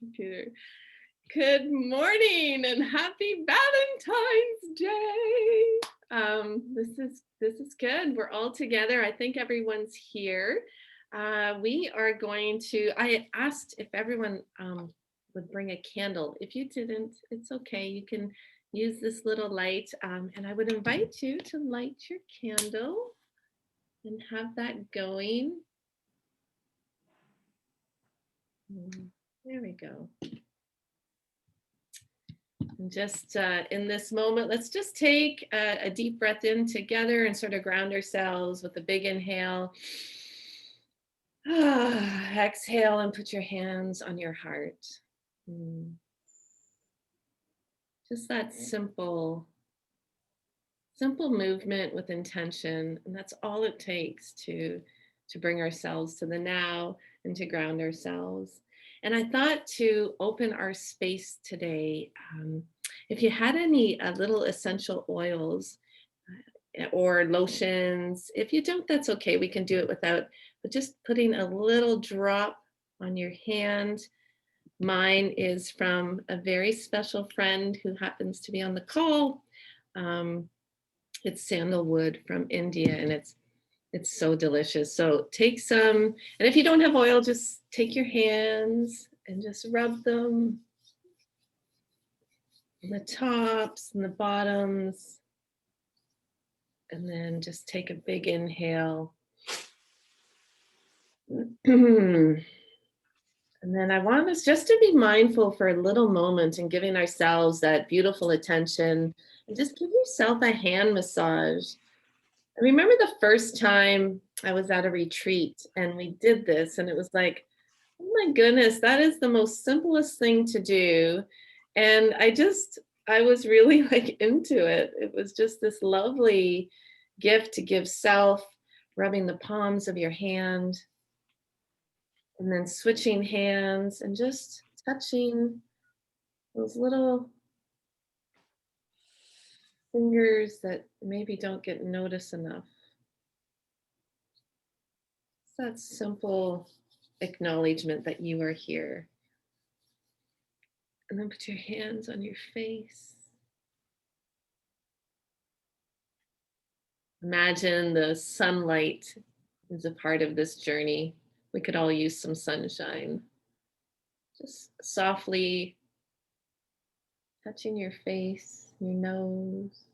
computer. Good morning and happy Valentine's Day. This is good. We're all together. I think everyone's here. We are going to. I asked if everyone would bring a candle. If you didn't, it's okay. You can use this little light, and I would invite you to light your candle and have that going. There we go. And just in this moment, let's just take a deep breath in together and sort of ground ourselves with a big inhale. Exhale and put your hands on your heart. Just that simple movement with intention. And that's all it takes to bring ourselves to the now and to ground ourselves. And I thought to open our space today, if you had any little essential oils or lotions, if you don't, that's okay. We can do it without, but just putting a little drop on your hand. Mine is from a very special friend who happens to be on the call. It's sandalwood from India, and it's so delicious. So take some, and if you don't have oil, just take your hands and just rub them on the tops and the bottoms. And then just take a big inhale. And then I want us just to be mindful for a little moment and giving ourselves that beautiful attention, and just give yourself a hand massage. I remember the first time I was at a retreat and we did this, and it was like, oh my goodness, that is the most simplest thing to do. And I was really like into it. It was just this lovely gift to give self, rubbing the palms of your hand and then switching hands and just touching those little fingers that maybe don't get noticed enough. It's that simple acknowledgement that you are here. And then put your hands on your face. Imagine the sunlight is a part of this journey. We could all use some sunshine. Just softly touching your face, your nose.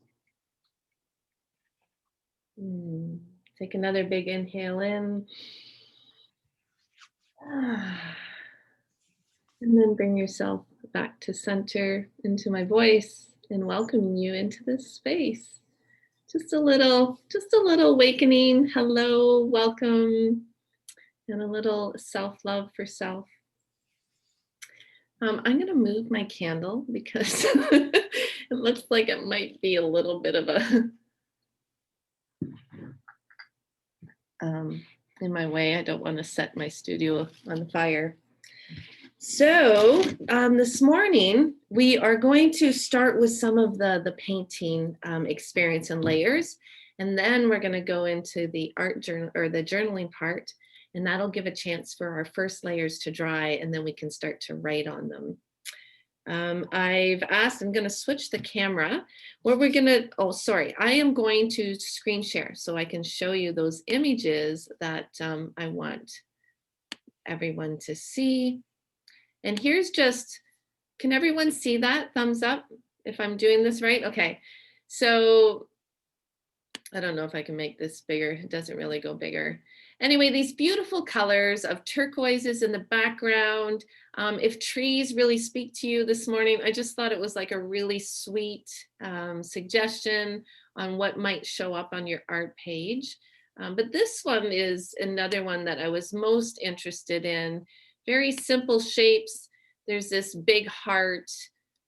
Take another big inhale in. And then bring yourself back to center into my voice and welcoming you into this space. Just a little awakening. Hello, welcome, and a little self-love for self. I'm going to move my candle because it looks like it might be a little bit of a in my way. I don't want to set my studio on fire. So this morning, we are going to start with some of the painting experience and layers. And then we're going to go into the art journal or the journaling part. And that'll give a chance for our first layers to dry. And then we can start to write on them. I've asked, I'm going to switch the camera. What we're going to, I am going to screen share so I can show you those images that I want everyone to see. And here's just, can everyone see that? Thumbs up if I'm doing this right? Okay, so I don't know if I can make this bigger. It doesn't really go bigger. Anyway, these beautiful colors of turquoises in the background. If trees really speak to you this morning, I just thought it was like a really sweet suggestion on what might show up on your art page. But this one is another one that I was most interested in. Very simple shapes. There's this big heart,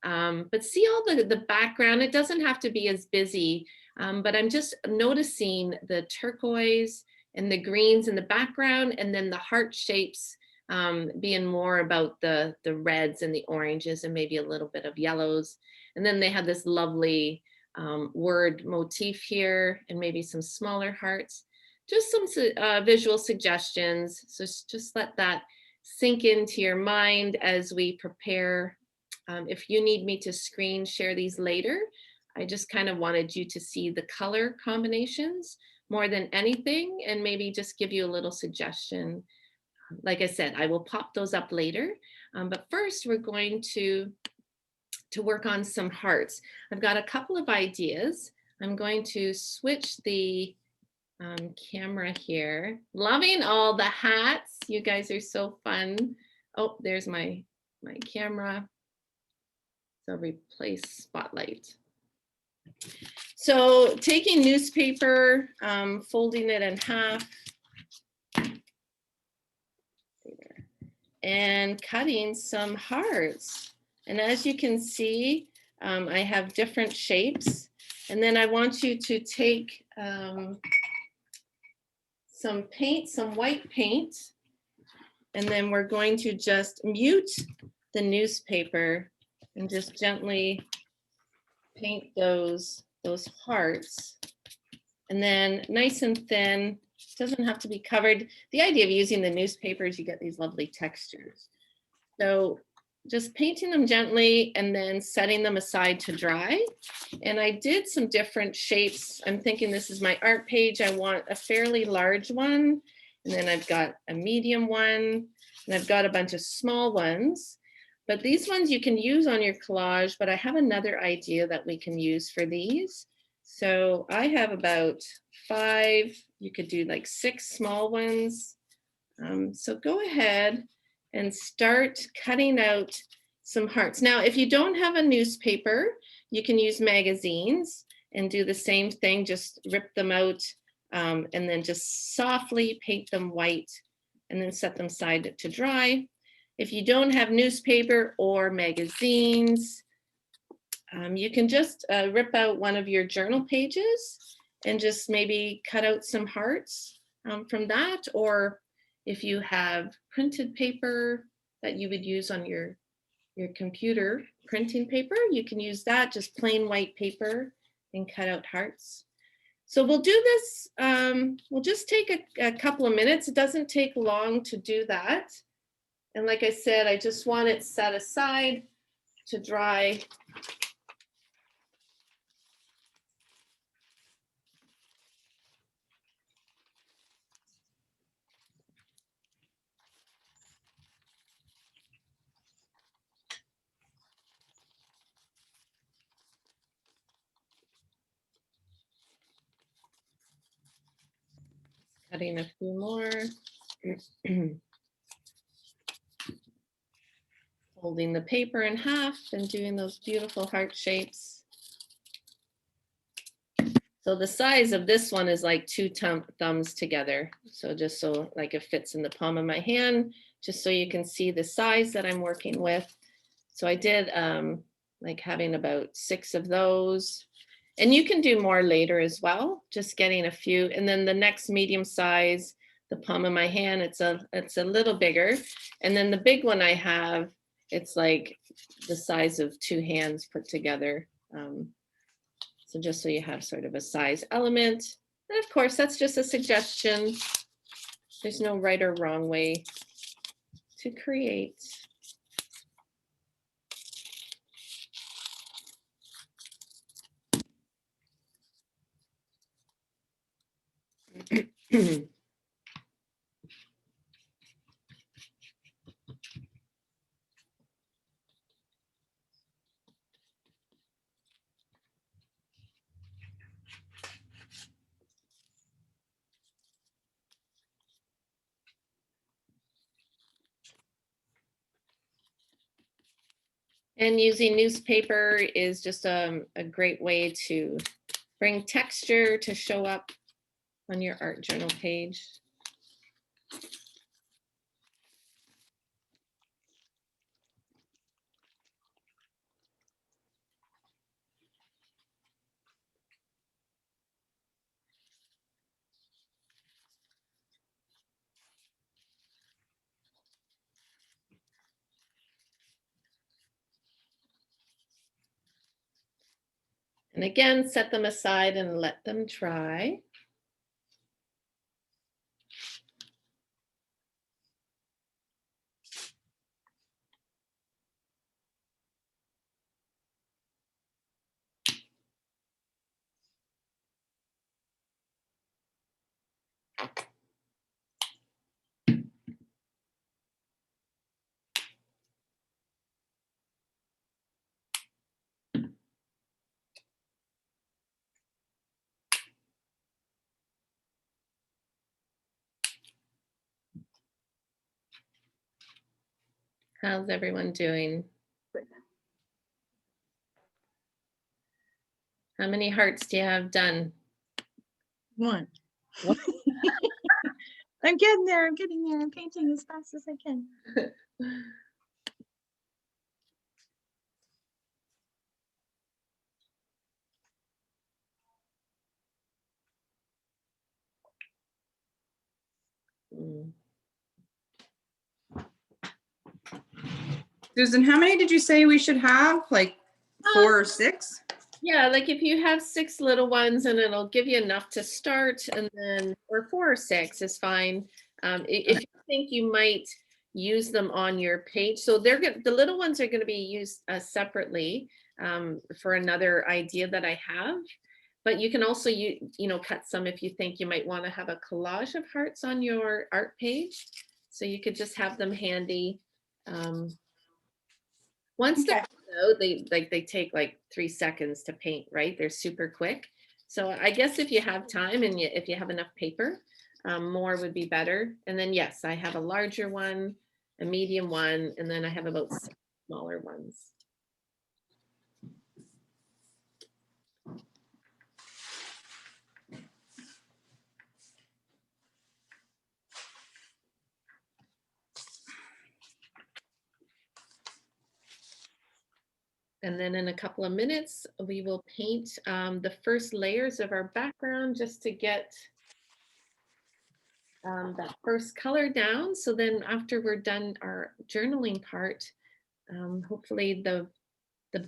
but see all the background. It doesn't have to be as busy, but I'm just noticing the turquoise and the greens in the background, and then the heart shapes being more about the reds and the oranges and maybe a little bit of yellows. And then they have this lovely word motif here and maybe some smaller hearts. Just some visual suggestions. So just let that sink into your mind as we prepare. If you need me to screen share these later, I just kind of wanted you to see the color combinations more than anything, and maybe just give you a little suggestion. Like I said, I will pop those up later. But first, we're going to work on some hearts. I've got a couple of ideas. I'm going to switch the camera here. Loving all the hats. You guys are so fun. Oh, there's my camera. So replace spotlight. So taking newspaper, folding it in half, and cutting some hearts. And as you can see, I have different shapes. And then I want you to take some paint, some white paint, and then we're going to just mute the newspaper and just gently paint those hearts. And then nice and thin, doesn't have to be covered. The idea of using the newspaper is you get these lovely textures. So just painting them gently and then setting them aside to dry. And I did some different shapes. I'm thinking this is my art page. I want a fairly large one. And then I've got a medium one. And I've got a bunch of small ones. But these ones you can use on your collage, but I have another idea that we can use for these. So I have about 5, you could do like 6 small ones. So go ahead and start cutting out some hearts. Now, if you don't have a newspaper, you can use magazines and do the same thing, just rip them out and then just softly paint them white and then set them aside to dry. If you don't have newspaper or magazines, you can just rip out one of your journal pages and just maybe cut out some hearts from that. Or if you have printed paper that you would use on your computer printing paper, you can use that, just plain white paper, and cut out hearts. So we'll do this, we'll just take a couple of minutes. It doesn't take long to do that. And like I said, I just want it set aside to dry. Cutting a few more. Folding the paper in half and doing those beautiful heart shapes. So the size of this one is like 2 thumbs together. So just so like it fits in the palm of my hand, just so you can see the size that I'm working with. So I did like having about 6 of those. And you can do more later as well, just getting a few. And then the next medium size, the palm of my hand, it's a little bigger. And then the big one I have, it's like the size of 2 hands put together. So just so you have sort of a size element. And of course, that's just a suggestion. There's no right or wrong way to create. And using newspaper is just a great way to bring texture to show up on your art journal page. And again, set them aside and let them dry. How's everyone doing? How many hearts do you have done? One. What? I'm getting there. I'm getting there. I'm painting as fast as I can. Susan, how many did you say we should have? Like 4 or 6? Yeah, like if you have 6 little ones and it'll give you enough to start, and then, or 4 or 6 is fine. If you think you might use them on your page, so the little ones are going to be used separately for another idea that I have. But you can also cut some if you think you might want to have a collage of hearts on your art page. So you could just have them handy. Once they're out, they take like 3 seconds to paint, right? They're super quick. So I guess if you have time and if you have enough paper, more would be better. And then yes, I have a larger one, a medium one, and then I have about 6 smaller ones. And then in a couple of minutes, we will paint the first layers of our background just to get that first color down. So then after we're done our journaling part, hopefully the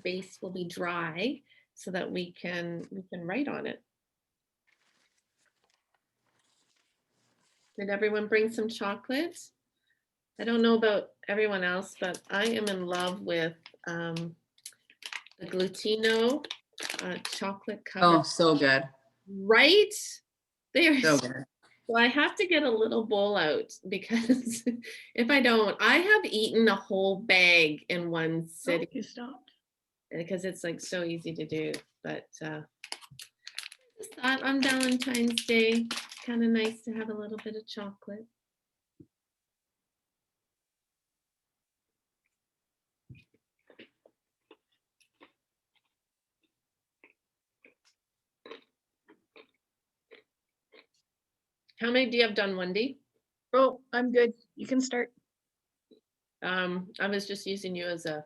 base will be dry so that we can write on it. Did everyone bring some chocolate? I don't know about everyone else, but I am in love with the Glutino chocolate covered. Oh, so good. Right? They are So good. So I have to get a little bowl out because if I don't, I have eaten a whole bag in one sitting. You stopped. Because it's like so easy to do. But just thought on Valentine's Day, kind of nice to have a little bit of chocolate. How many do you have done, Wendy? Oh, I'm good. You can start. I was just using you as a.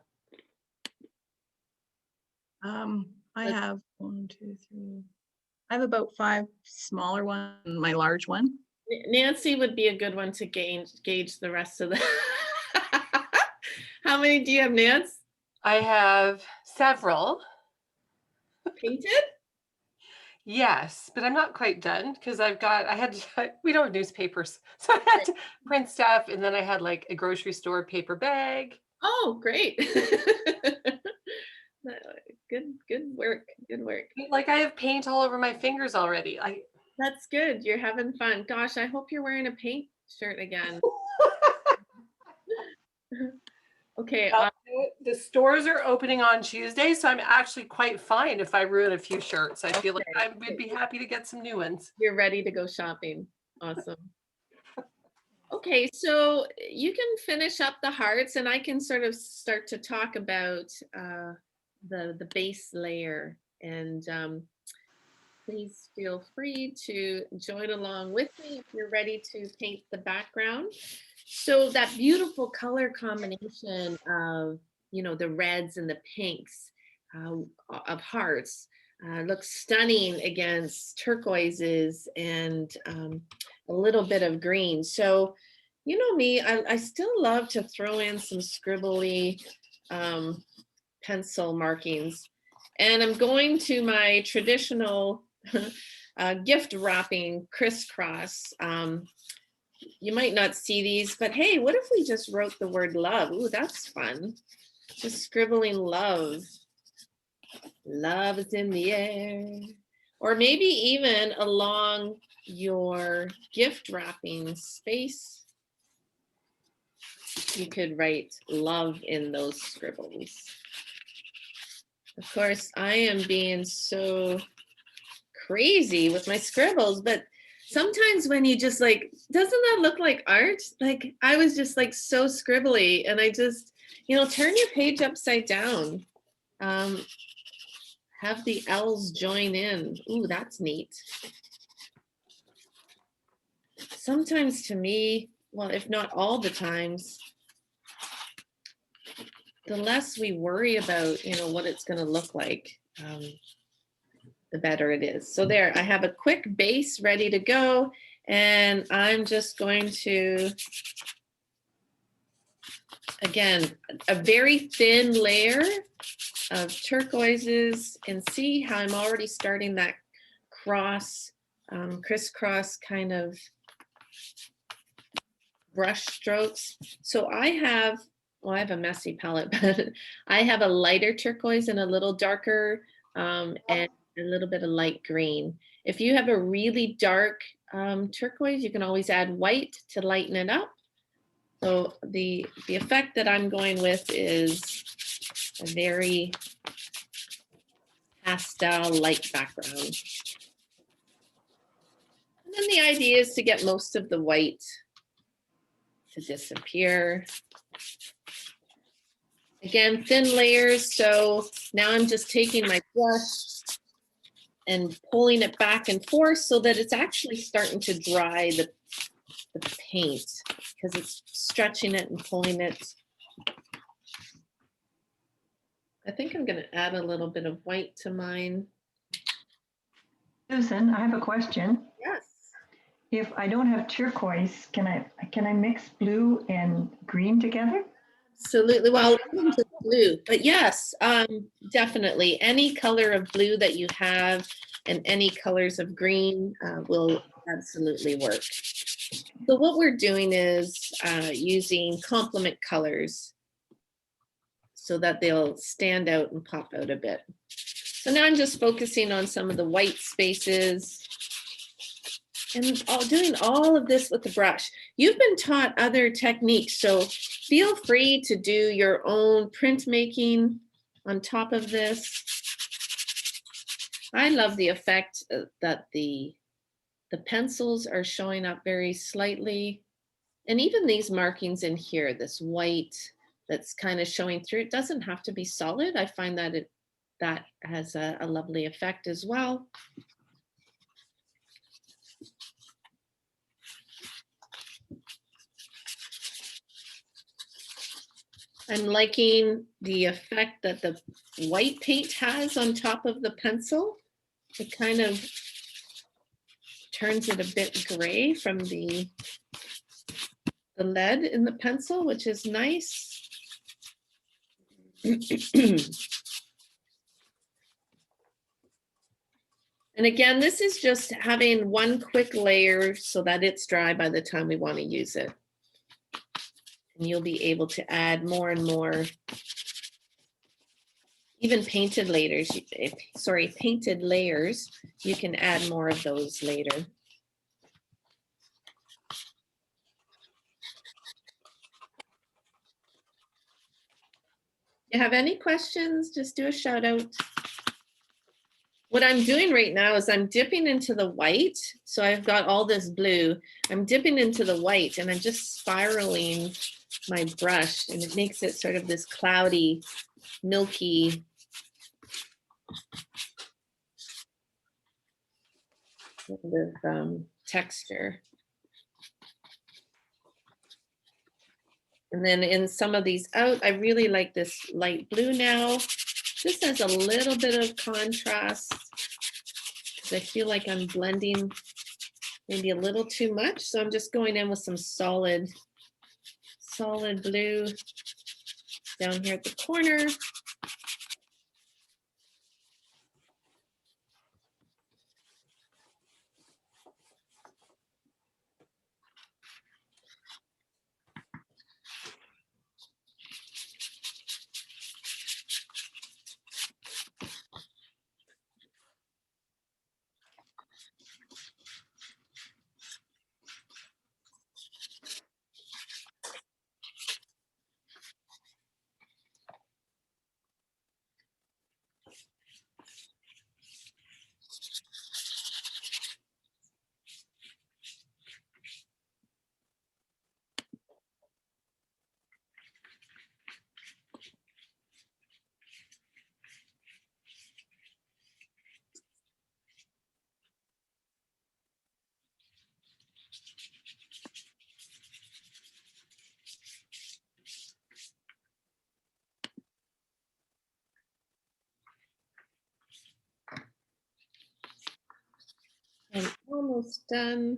I have 1, 2, 3. I have about 5 smaller ones and my large one. Nancy would be a good one to gauge the rest of the. How many do you have, Nance? I have several. Painted? Yes, but I'm not quite done because we don't have newspapers. So I had to print stuff, and then I had like a grocery store paper bag. Oh, great. Good work. Good work. Like I have paint all over my fingers already. That's good. You're having fun. Gosh, I hope you're wearing a paint shirt again. Okay. The stores are opening on Tuesday, so I'm actually quite fine if I ruin a few shirts. I feel like I would be happy to get some new ones. You're ready to go shopping. Awesome. Okay, so you can finish up the hearts and I can sort of start to talk about the base layer. And please feel free to join along with me if you're ready to paint the background. So that beautiful color combination of, the reds and the pinks of hearts looks stunning against turquoises and a little bit of green. So, you know me, I still love to throw in some scribbly pencil markings. And I'm going to my traditional gift wrapping crisscross. You might not see these, but hey, what if we just wrote the word love? Ooh, that's fun. Just scribbling love. Love is in the air. Or maybe even along your gift wrapping space, you could write love in those scribbles. Of course, I am being so crazy with my scribbles, but sometimes when you just like, doesn't that look like art? Like I was just like so scribbly, and I just, turn your page upside down. Have the L's join in. Ooh, that's neat. Sometimes to me, well, if not all the times, the less we worry about, what it's going to look like, the better it is. So there, I have a quick base ready to go, and I'm just going to, again, a very thin layer of turquoises, and see how I'm already starting that crisscross kind of brush strokes. So I have a messy palette, but I have a lighter turquoise and a little darker, and a little bit of light green. If you have a really dark turquoise, you can always add white to lighten it up. So the effect that I'm going with is a very pastel light background. And then the idea is to get most of the white to disappear. Again, thin layers. So now I'm just taking my brush and pulling it back and forth so that it's actually starting to dry the paint, because it's stretching it and pulling it. I think I'm going to add a little bit of white to mine. Susan, I have a question. Yes. If I don't have turquoise, can I mix blue and green together? Absolutely. Well, into blue, but yes, definitely. Any color of blue that you have and any colors of green will absolutely work. So what we're doing is using complement colors so that they'll stand out and pop out a bit. So now I'm just focusing on some of the white spaces and doing all of this with the brush. You've been taught other techniques, so feel free to do your own printmaking on top of this. I love the effect that the pencils are showing up very slightly. And even these markings in here, this white that's kind of showing through, it doesn't have to be solid. I find that that has a lovely effect as well. I'm liking the effect that the white paint has on top of the pencil. It kind of turns it a bit gray from the lead in the pencil, which is nice. And again, this is just having one quick layer so that it's dry by the time we want to use it. And you'll be able to add more and more, even painted layers, painted layers, you can add more of those later. You have any questions, just do a shout out. What I'm doing right now is I'm dipping into the white. So I've got all this blue. I'm dipping into the white and I'm just spiraling my brush, and it makes it sort of this cloudy, milky sort of texture. And then in some of these out, I really like this light blue now. This has a little bit of contrast because I feel like I'm blending maybe a little too much. So I'm just going in with some solid blue down here at the corner. almost done.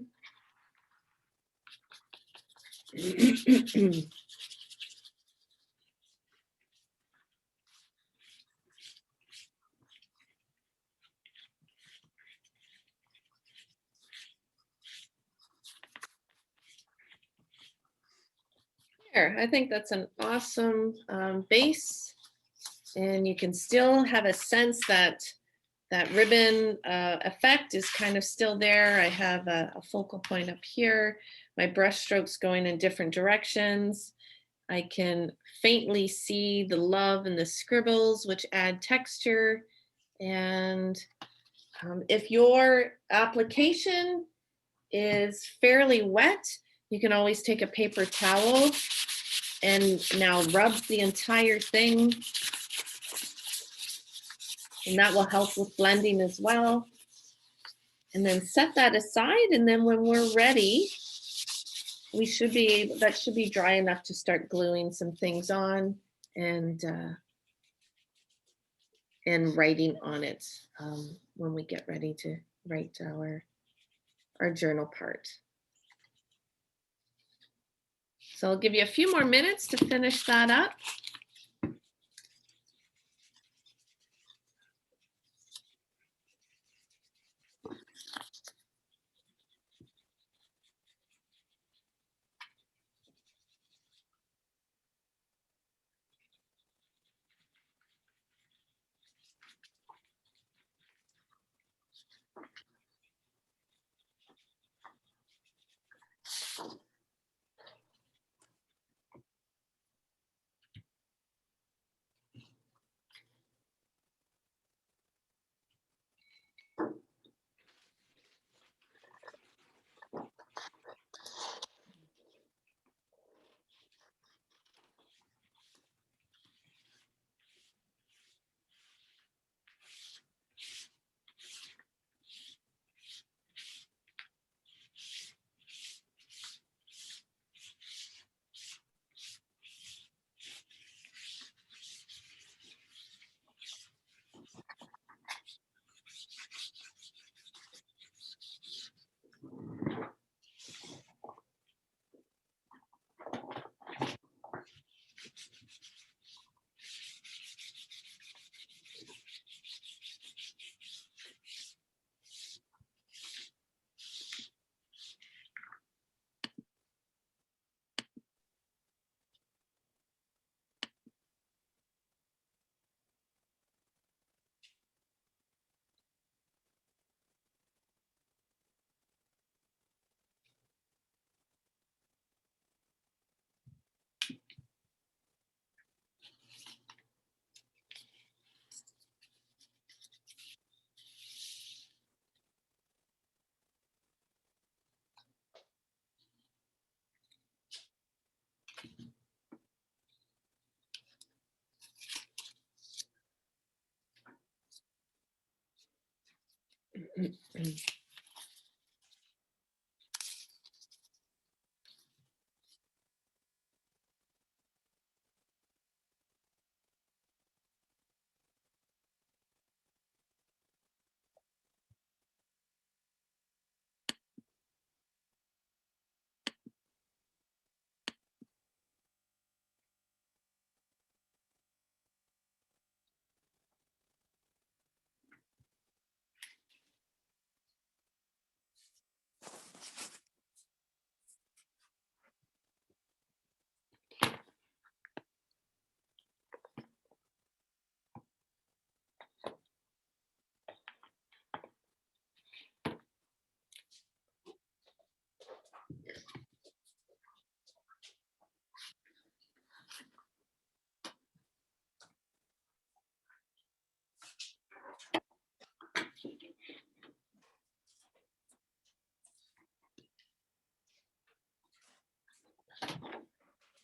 There, I think that's an awesome base. And you can still have a sense that that ribbon effect is kind of still there. I have a focal point up here. My brush strokes going in different directions. I can faintly see the love and the scribbles, which add texture. And if your application is fairly wet, you can always take a paper towel and now rub the entire thing. And that will help with blending as well. And then set that aside. And then when we're ready, we should be able, that should be dry enough to start gluing some things on and writing on it when we get ready to write our journal part. So I'll give you a few more minutes to finish that up.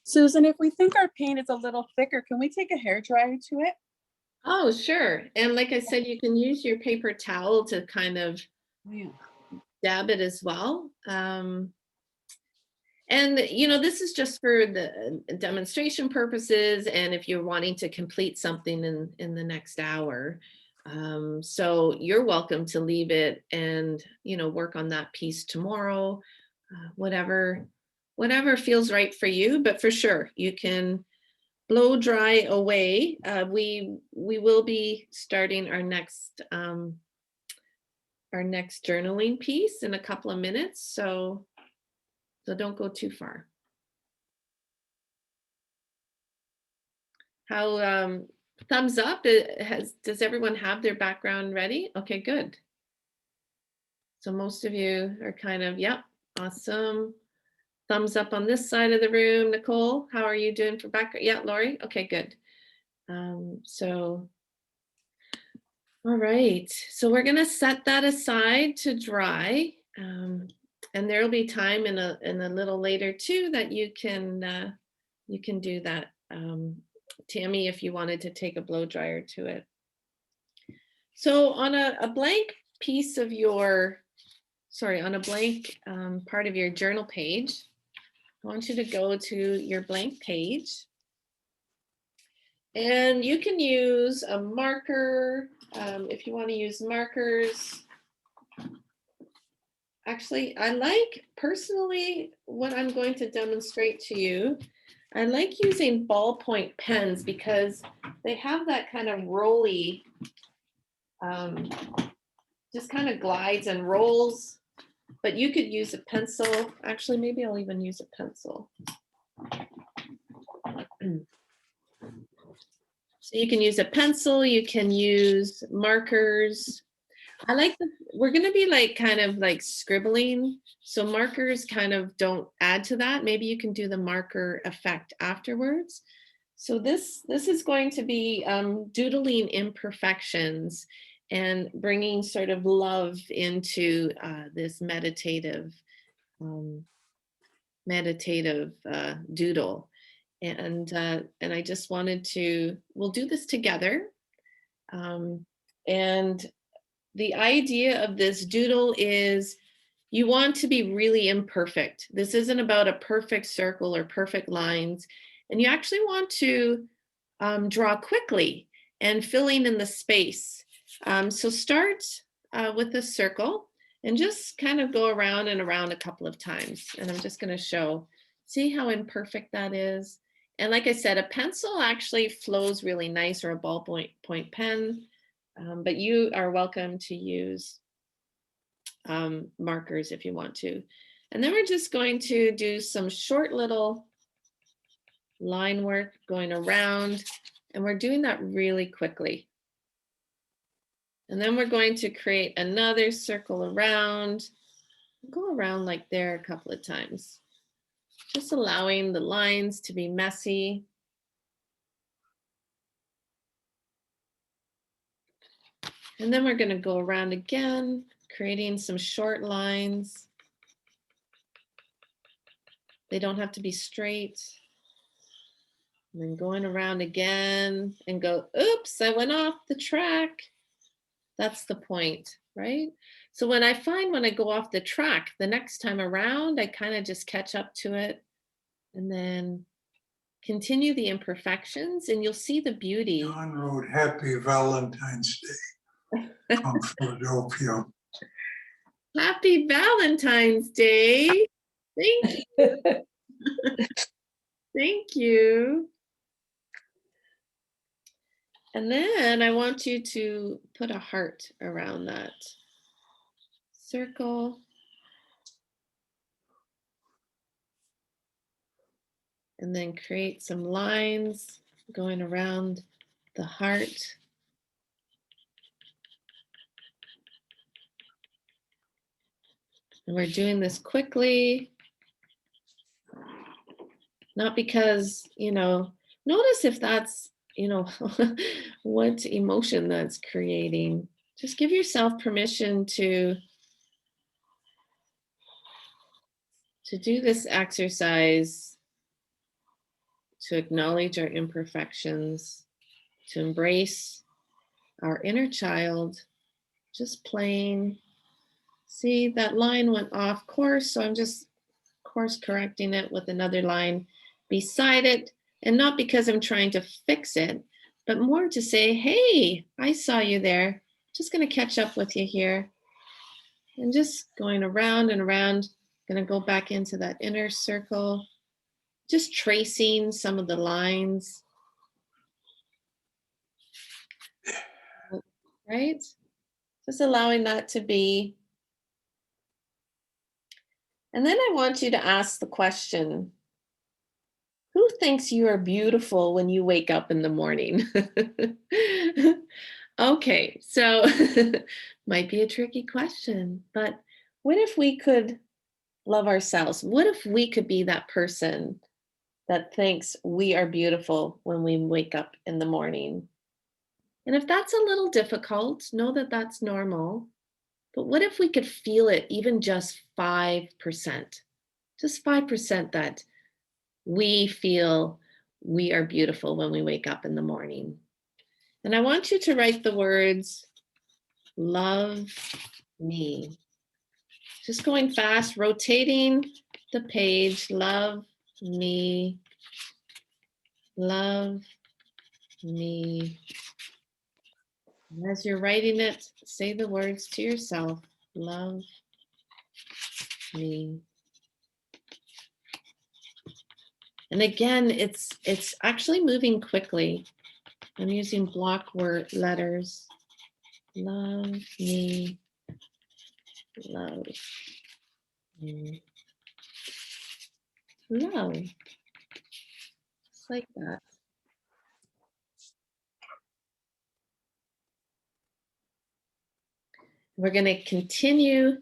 Susan, if we think our paint is a little thicker, can we take a hair dryer to it? Oh, sure. And like I said, you can use your paper towel to kind of Yeah. dab it as well. And you know, this is just for the demonstration purposes, and if you're wanting to complete something in the next hour. So you're welcome to leave it and, work on that piece tomorrow, whatever feels right for you. But for sure, you can blow dry away. We will be starting our next journaling piece in a couple of minutes. So don't go too far. How thumbs up? Does everyone have their background ready? Okay, good. So most of you are kind of, yep, awesome. Thumbs up on this side of the room. Nicole, how are you doing for background? Yeah, Lori. Okay, good. All right. So we're gonna set that aside to dry, and there will be time in a little later too that you can do that. Tammy, if you wanted to take a blow dryer to it. So on a blank piece of your, on a blank part of your journal page, I want you to go to your blank page. And you can use a marker if you want to use markers. Actually, I like personally what I'm going to demonstrate to you. I like using ballpoint pens because they have that kind of rolly, just kind of glides and rolls, but you could use a pencil. Actually, maybe I'll even use a pencil. So you can use a pencil, you can use markers. I like we're going to be like kind of like scribbling. So markers kind of don't add to that. Maybe you can do the marker effect afterwards. So this is going to be doodling imperfections and bringing sort of love into this meditative doodle. And I just wanted to, we'll do this together. And the idea of this doodle is you want to be really imperfect. This isn't about a perfect circle or perfect lines. And you actually want to draw quickly and filling in the space. So start with a circle and just kind of go around and around a couple of times. And I'm just going to show, see how imperfect that is. And like I said, a pencil actually flows really nice, or a ballpoint pen, but you are welcome to use markers if you want to. And then we're just going to do some short little line work going around, and we're doing that really quickly. And then we're going to create another circle around, go around like there a couple of times, just allowing the lines to be messy. And then we're going to go around again, creating some short lines. They don't have to be straight. And then going around again and go, oops, I went off the track. That's the point, right? So when I go off the track, the next time around, I kind of just catch up to it and then continue the imperfections, and you'll see the beauty. John wrote Happy Valentine's Day from Philadelphia. Happy Valentine's Day. Thank you. Thank you. And then I want you to put a heart around that circle. And then create some lines going around the heart. And we're doing this quickly. Not because, notice if that's, what emotion that's creating. Just give yourself permission to do this exercise, to acknowledge our imperfections, to embrace our inner child, just playing. See, that line went off course, so I'm just course correcting it with another line beside it, and not because I'm trying to fix it, but more to say, hey, I saw you there. Just going to catch up with you here. And just going around and around, going to go back into that inner circle, just tracing some of the lines. Right? Just allowing that to be. And then I want you to ask the question, who thinks you are beautiful when you wake up in the morning? Okay, so might be a tricky question, but what if we could love ourselves? What if we could be that person that thinks we are beautiful when we wake up in the morning? And if that's a little difficult, know that that's normal. But what if we could feel it even just 5%? Just 5% that we feel we are beautiful when we wake up in the morning. And I want you to write the words, love me. Just going fast, rotating the page, love me, love me. And as you're writing it, say the words to yourself, love me. And again, it's actually moving quickly. I'm using block word letters. Love me. Love me. Love. Just like that. We're going to continue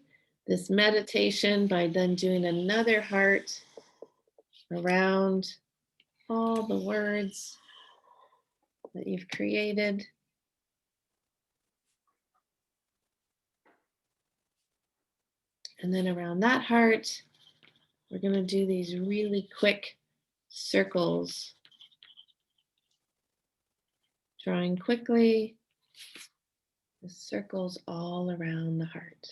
this meditation by then doing another heart around all the words that you've created. And then around that heart, we're going to do these really quick circles, drawing quickly the circles all around the heart.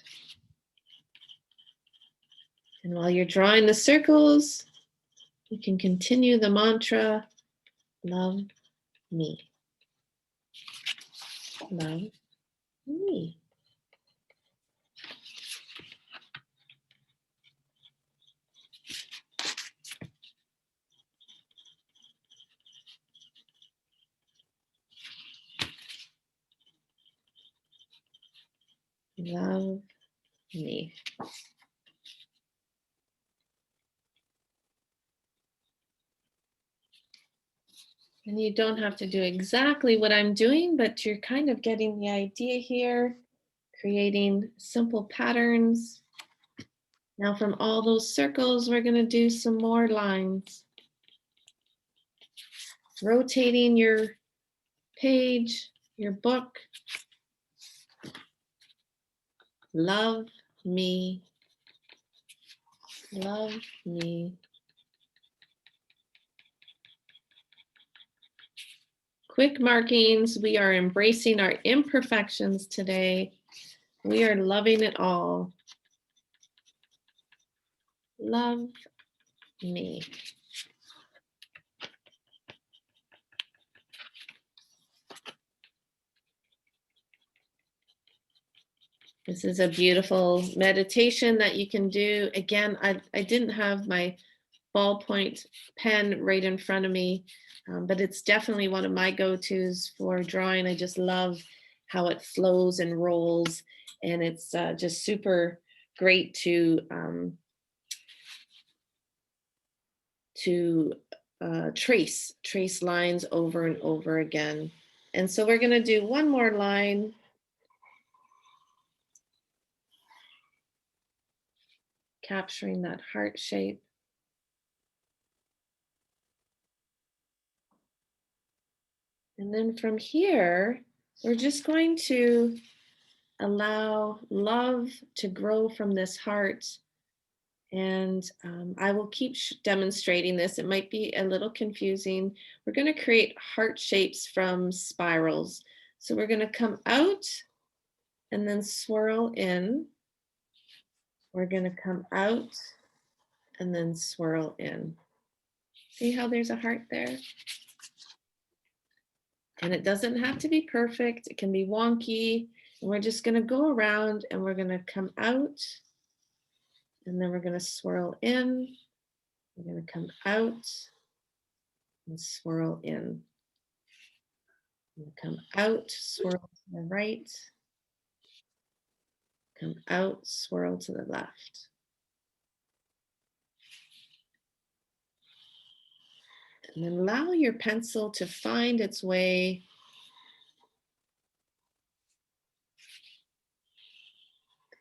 And while you're drawing the circles, you can continue the mantra, love me. Love me. Love me. And you don't have to do exactly what I'm doing, but you're kind of getting the idea here, creating simple patterns. Now from all those circles, we're going to do some more lines. Rotating your page, your book. Love me. Love me. Quick markings. We are embracing our imperfections today. We are loving it all. Love me. This is a beautiful meditation that you can do. Again, I didn't have my ballpoint pen right in front of me, but it's definitely one of my go-tos for drawing. I just love how it flows and rolls, and it's just super great to trace lines over and over again. And so we're going to do one more line. Capturing that heart shape. And then from here, we're just going to allow love to grow from this heart. And I will keep demonstrating this. It might be a little confusing. We're going to create heart shapes from spirals. So we're going to come out and then swirl in. We're going to come out and then swirl in. See how there's a heart there? And it doesn't have to be perfect. It can be wonky. And we're just going to go around and we're going to come out. And then we're going to swirl in. We're going to come out and swirl in. Come out, swirl to the right. Come out, swirl to the left. And then allow your pencil to find its way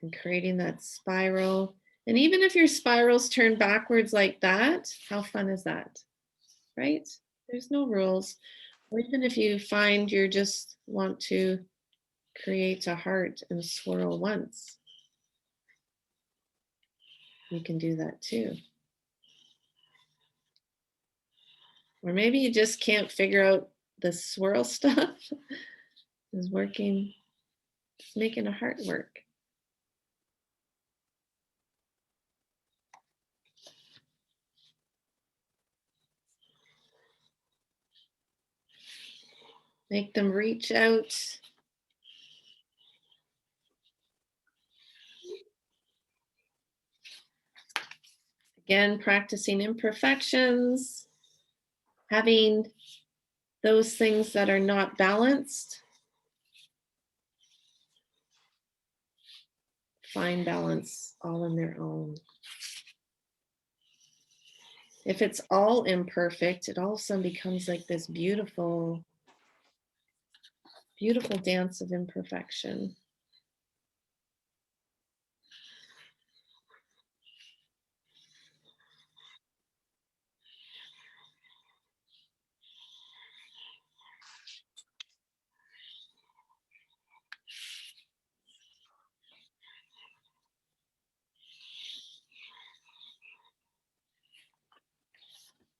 and creating that spiral. And even if your spirals turn backwards like that, how fun is that? Right? There's no rules. Or even if you find you just want to create a heart and swirl once, you can do that too. Or maybe you just can't figure out the swirl stuff. Is working, it's making a heart work. Make them reach out. Again, practicing imperfections, having those things that are not balanced, find balance all on their own. If it's all imperfect, it all of a sudden becomes like this beautiful, beautiful dance of imperfection.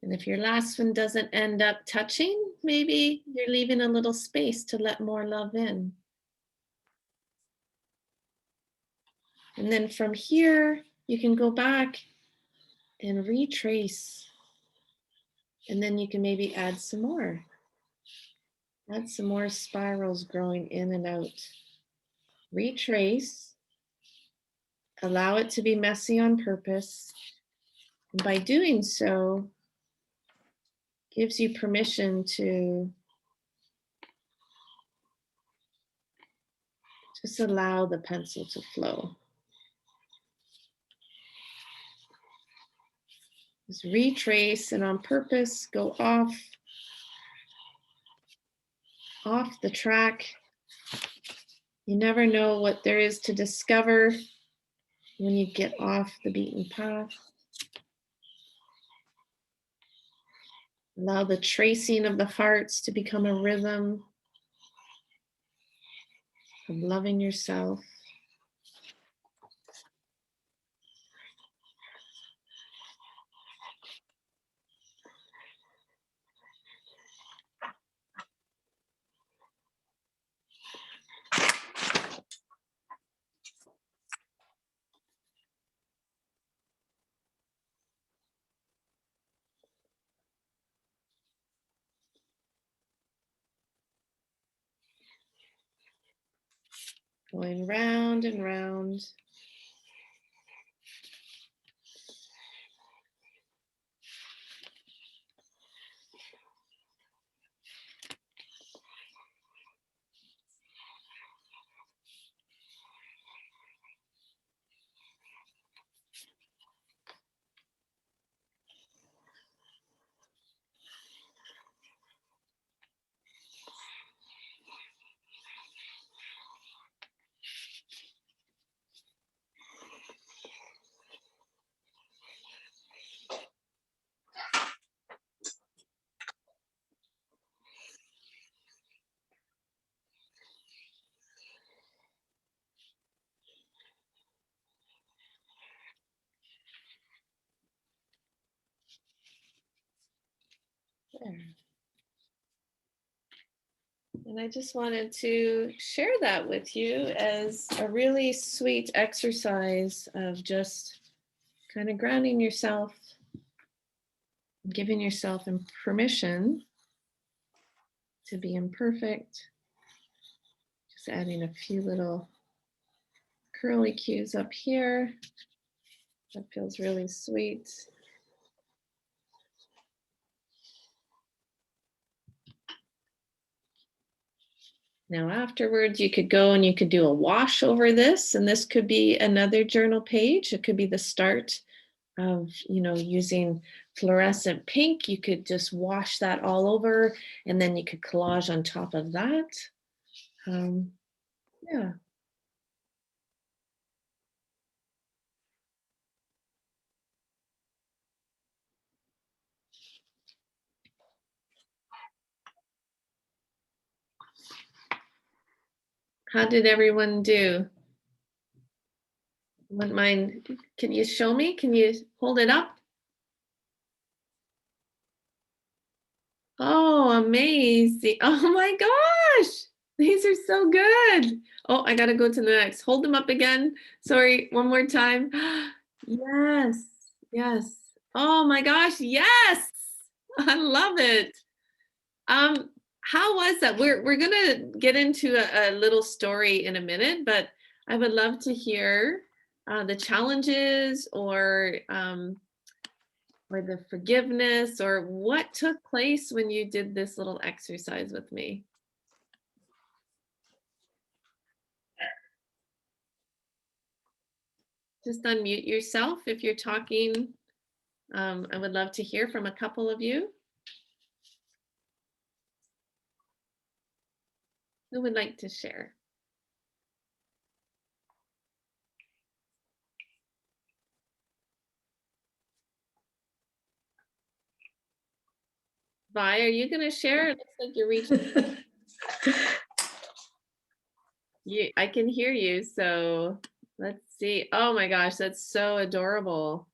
And if your last one doesn't end up touching, maybe you're leaving a little space to let more love in. And then from here, you can go back and retrace. And then you can maybe add some more. Add some more spirals growing in and out. Retrace. Allow it to be messy on purpose. And by doing so, gives you permission to just allow the pencil to flow. Just retrace and on purpose go off the track. You never know what there is to discover when you get off the beaten path. Allow the tracing of the hearts to become a rhythm of loving yourself. Going round and round. There. And I just wanted to share that with you as a really sweet exercise of just kind of grounding yourself, giving yourself permission to be imperfect. Just adding a few little curly cues up here. That feels really sweet. Now afterwards, you could go and you could do a wash over this, and this could be another journal page. It could be the start of, using fluorescent pink. You could just wash that all over, and then you could collage on top of that. Yeah. How did everyone do? Wouldn't mind, can you show me? Can you hold it up? Oh, amazing. Oh my gosh. These are so good. Oh, I gotta go to the next. Hold them up again. Sorry, one more time. Yes, yes. Oh my gosh, yes. I love it. How was that? We're gonna get into a little story in a minute, but I would love to hear the challenges or the forgiveness, or what took place when you did this little exercise with me. Just unmute yourself if you're talking. I would love to hear from a couple of you. Who would like to share? Vi, are you going to share? It looks like you're reaching. I can hear you, so let's see. Oh my gosh, that's so adorable.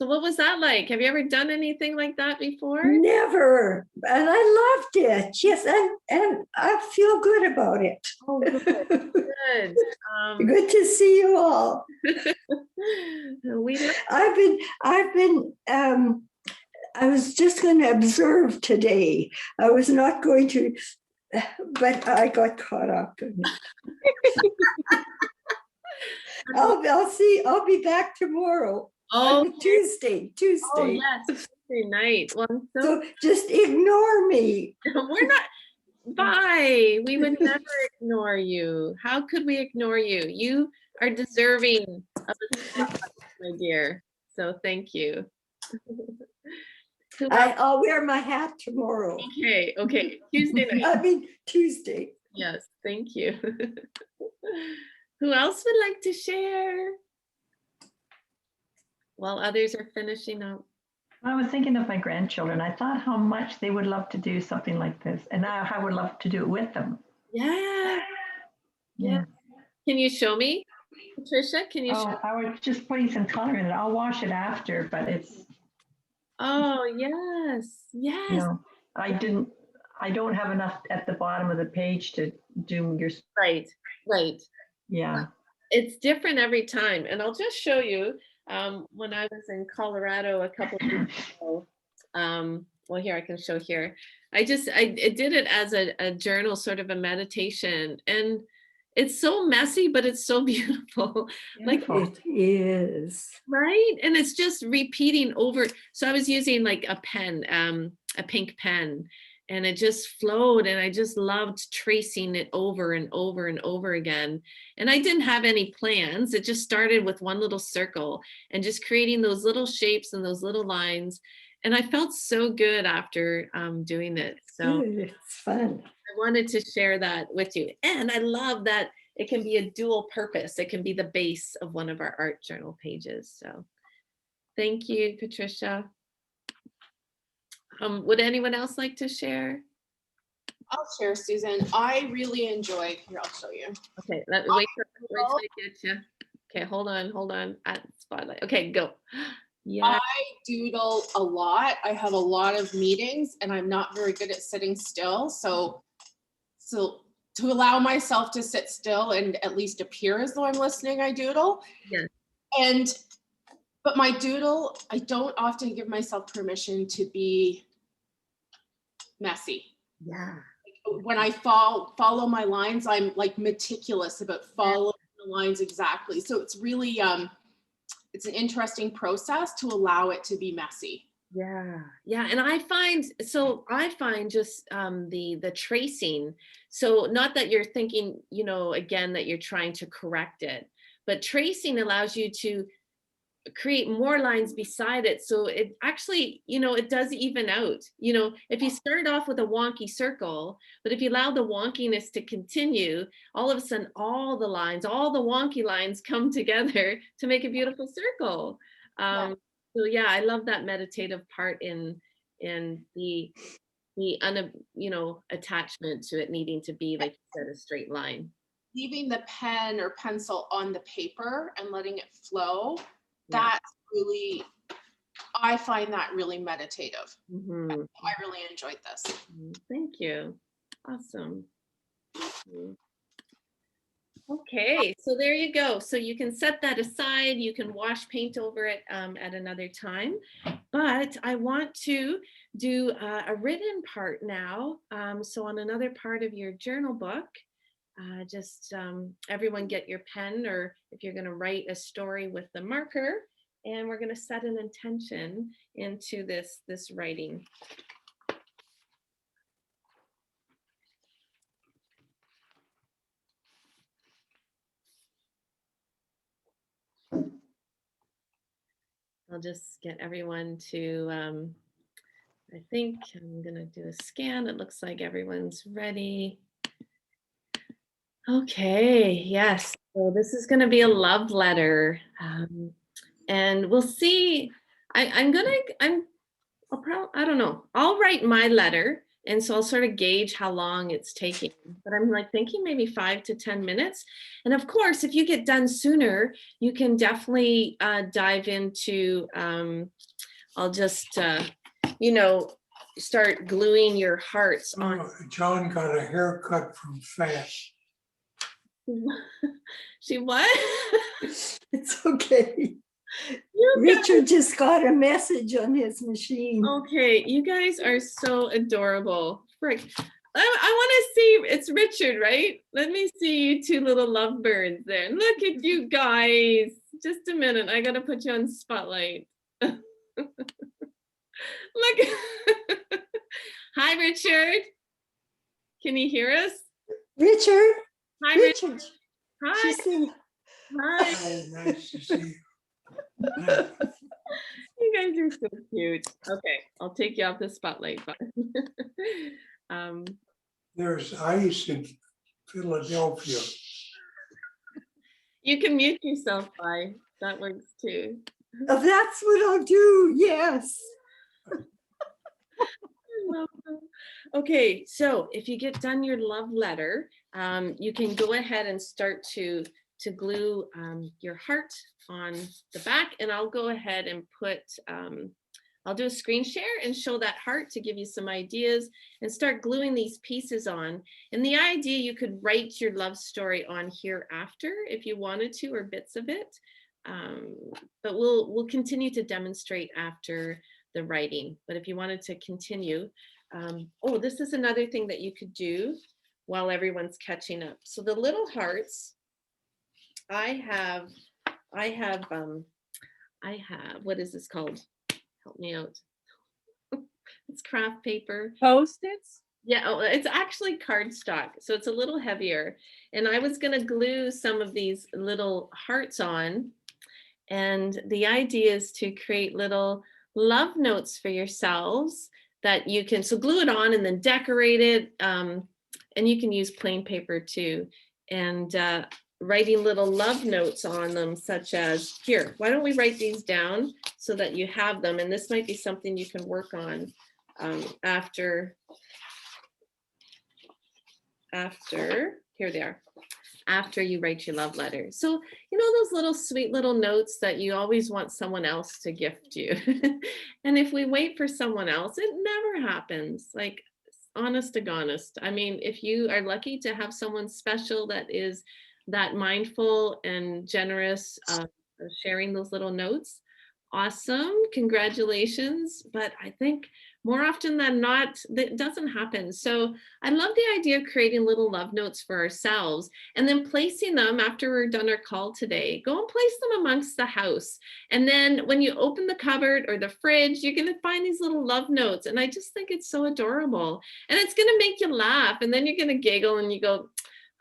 So what was that like? Have you ever done anything like that before? Never, and I loved it. Yes, and I feel good about it. Oh, good. Good. Good to see you all. We I've been. I was just going to observe today. I was not going to, but I got caught up. I'll see. I'll be back tomorrow. Oh, Tuesday. oh yes, Tuesday night. Well, So just ignore me. we're not. Bye. We would never ignore you. How could we ignore you? You are deserving of a spotlight, my dear. So thank you. I'll wear my hat tomorrow. Okay. Tuesday night. I mean Tuesday. Yes, thank you. Who else would like to share? While others are finishing up. I was thinking of my grandchildren. I thought how much they would love to do something like this, and I would love to do it with them. Yeah. Yeah. Can you show me, Patricia? Can you show? I was just putting some color in it. I'll wash it after, but it's. Oh, yes. Yes. I don't have enough at the bottom of the page to do your. Right. Yeah. It's different every time. And I'll just show you. When I was in Colorado a couple of weeks ago, well, here I can show here. I did it as a journal, sort of a meditation, and it's so messy, but it's so beautiful. Like It is. right, and it's just repeating over. So I was using like a pen, a pink pen, and it just flowed, and I just loved tracing it over and over and over again. And I didn't have any plans. It just started with one little circle and just creating those little shapes and those little lines. And I felt so good after doing it. So It's fun. I wanted to share that with you. And I love that it can be a dual purpose. It can be the base of one of our art journal pages. So thank you, Patricia. Would anyone else like to share? I'll share, Susan. I really enjoyed, here, I'll show you. Okay, wait till I get you. Okay, hold on. At spotlight. Okay, go. Yeah. I doodle a lot. I have a lot of meetings and I'm not very good at sitting still. So to allow myself to sit still and at least appear as though I'm listening, I doodle. Yes. But my doodle, I don't often give myself permission to be messy. Yeah. when I follow my lines, I'm like meticulous about following the lines exactly. So it's really, it's an interesting process to allow it to be messy. Yeah, yeah, and I find just the tracing. So not that you're thinking, again that you're trying to correct it, but tracing allows you to create more lines beside it. So it actually, it does even out. If you start off with a wonky circle, but if you allow the wonkiness to continue, all of a sudden all the lines, all the wonky lines come together to make a beautiful circle. So yeah, I love that meditative part in the attachment to it needing to be, like you said, a straight line. Leaving the pen or pencil on the paper and letting it flow, Yeah. that's really, I find that really meditative. Mhm. I really enjoyed this. Thank you. Awesome. Okay, so there you go. So you can set that aside. You can wash paint over it at another time. But I want to do a written part now. So on another part of your journal book, just everyone get your pen, or if you're going to write a story with the marker, and we're going to set an intention into this writing. I'll just get everyone to, I think I'm gonna do a scan. It looks like everyone's ready. Okay, yes. So this is gonna be a love letter. And we'll see. I don't know. I'll write my letter. And so I'll sort of gauge how long it's taking. But I'm like thinking maybe 5 to 10 minutes. And of course, if you get done sooner, you can definitely dive into, I'll just, start gluing your hearts on. Oh, John got a haircut from Fat. She what? It's okay. You guys- Richard just got a message on his machine. Okay, you guys are so adorable. Frick. I want to see, it's Richard, right? Let me see you two little lovebirds there. Look at you guys. Just a minute, I gotta put you on spotlight. Look. Hi, Richard. Can you hear us? Richard, Hi, Richard. Richard. Hi. She's saying, Hi. Oh, nice to see you. You guys are so cute. Okay, I'll take you off the spotlight button. There's ice in Philadelphia. You can mute yourself, by that works too. oh, that's what I'll do. Yes. Okay, so if you get done your love letter, you can go ahead and start to glue your heart on the back, and I'll go ahead and put, I'll do a screen share and show that heart to give you some ideas and start gluing these pieces on. And the idea, you could write your love story on here after if you wanted to, or bits of it. But we'll continue to demonstrate after the writing. But if you wanted to continue, oh, this is another thing that you could do while everyone's catching up. So the little hearts, I have, what is this called? Help me out. It's craft paper. Post-its? Yeah, oh, it's actually cardstock, so it's a little heavier. And I was gonna glue some of these little hearts on. And the idea is to create little love notes for yourselves that you can, so glue it on and then decorate it. And you can use plain paper too. And writing little love notes on them, such as, here, why don't we write these down so that you have them? And this might be something you can work on after, here they are, after you write your love letter. So, those little sweet little notes that you always want someone else to gift you. And if we wait for someone else, it never happens. Like, honest to honest. I mean, if you are lucky to have someone special that is that mindful and generous of sharing those little notes, awesome, congratulations. But I think more often than not, that doesn't happen. So I love the idea of creating little love notes for ourselves and then placing them after we're done our call today. Go and place them amongst the house. And then when you open the cupboard or the fridge, you're going to find these little love notes. And I just think it's so adorable. And it's going to make you laugh. And then you're going to giggle and you go,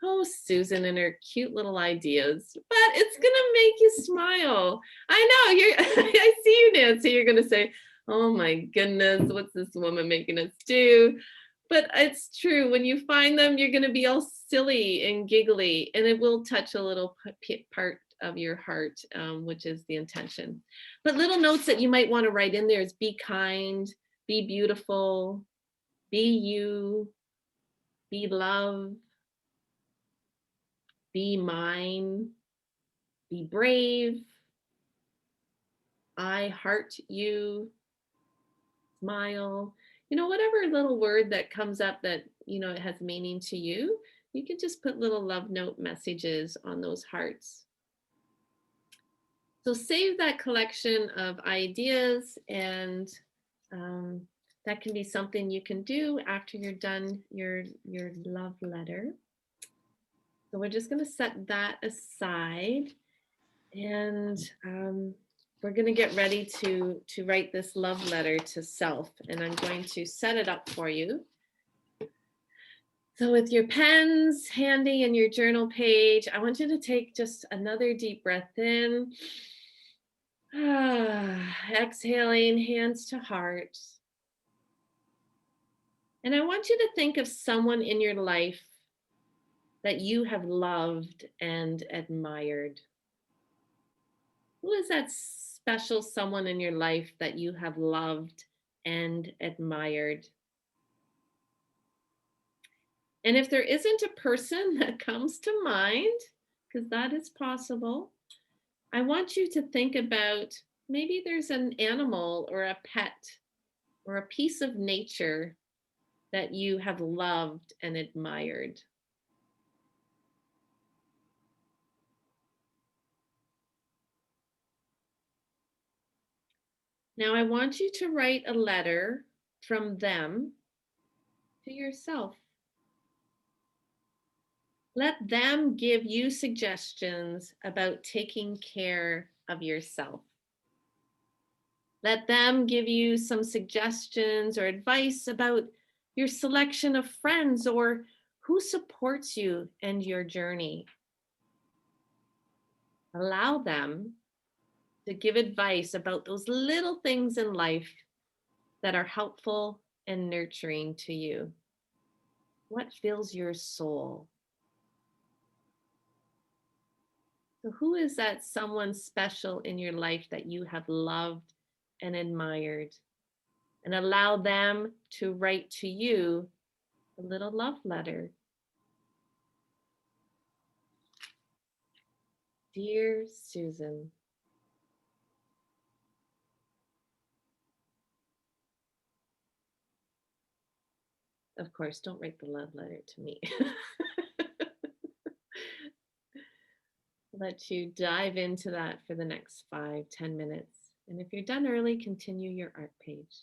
oh, Susan and her cute little ideas, but it's gonna make you smile. I know you're, I see you, Nancy. You're gonna say, oh my goodness, what's this woman making us do? But it's true. When you find them, you're gonna be all silly and giggly, and it will touch a little part of your heart, which is the intention. But little notes that you might want to write in there is be kind, be beautiful, be you, be love, be mine, be brave, I heart you, smile, whatever little word that comes up that, it has meaning to you, you can just put little love note messages on those hearts. So save that collection of ideas, and that can be something you can do after you're done your love letter. So we're just going to set that aside, and we're going to get ready to write this love letter to self, and I'm going to set it up for you. So with your pens handy and your journal page, I want you to take just another deep breath in. Exhaling, hands to heart. And I want you to think of someone in your life that you have loved and admired. Who is that special someone in your life that you have loved and admired? And if there isn't a person that comes to mind, because that is possible, I want you to think about maybe there's an animal or a pet or a piece of nature that you have loved and admired. Now I want you to write a letter from them to yourself. Let them give you suggestions about taking care of yourself. Let them give you some suggestions or advice about your selection of friends or who supports you and your journey. Allow them to give advice about those little things in life that are helpful and nurturing to you. What fills your soul? So who is that someone special in your life that you have loved and admired? And allow them to write to you a little love letter. Dear Susan, of course, don't write the love letter to me. Let you dive into that for the next 5-10 minutes. And if you're done early, continue your art page.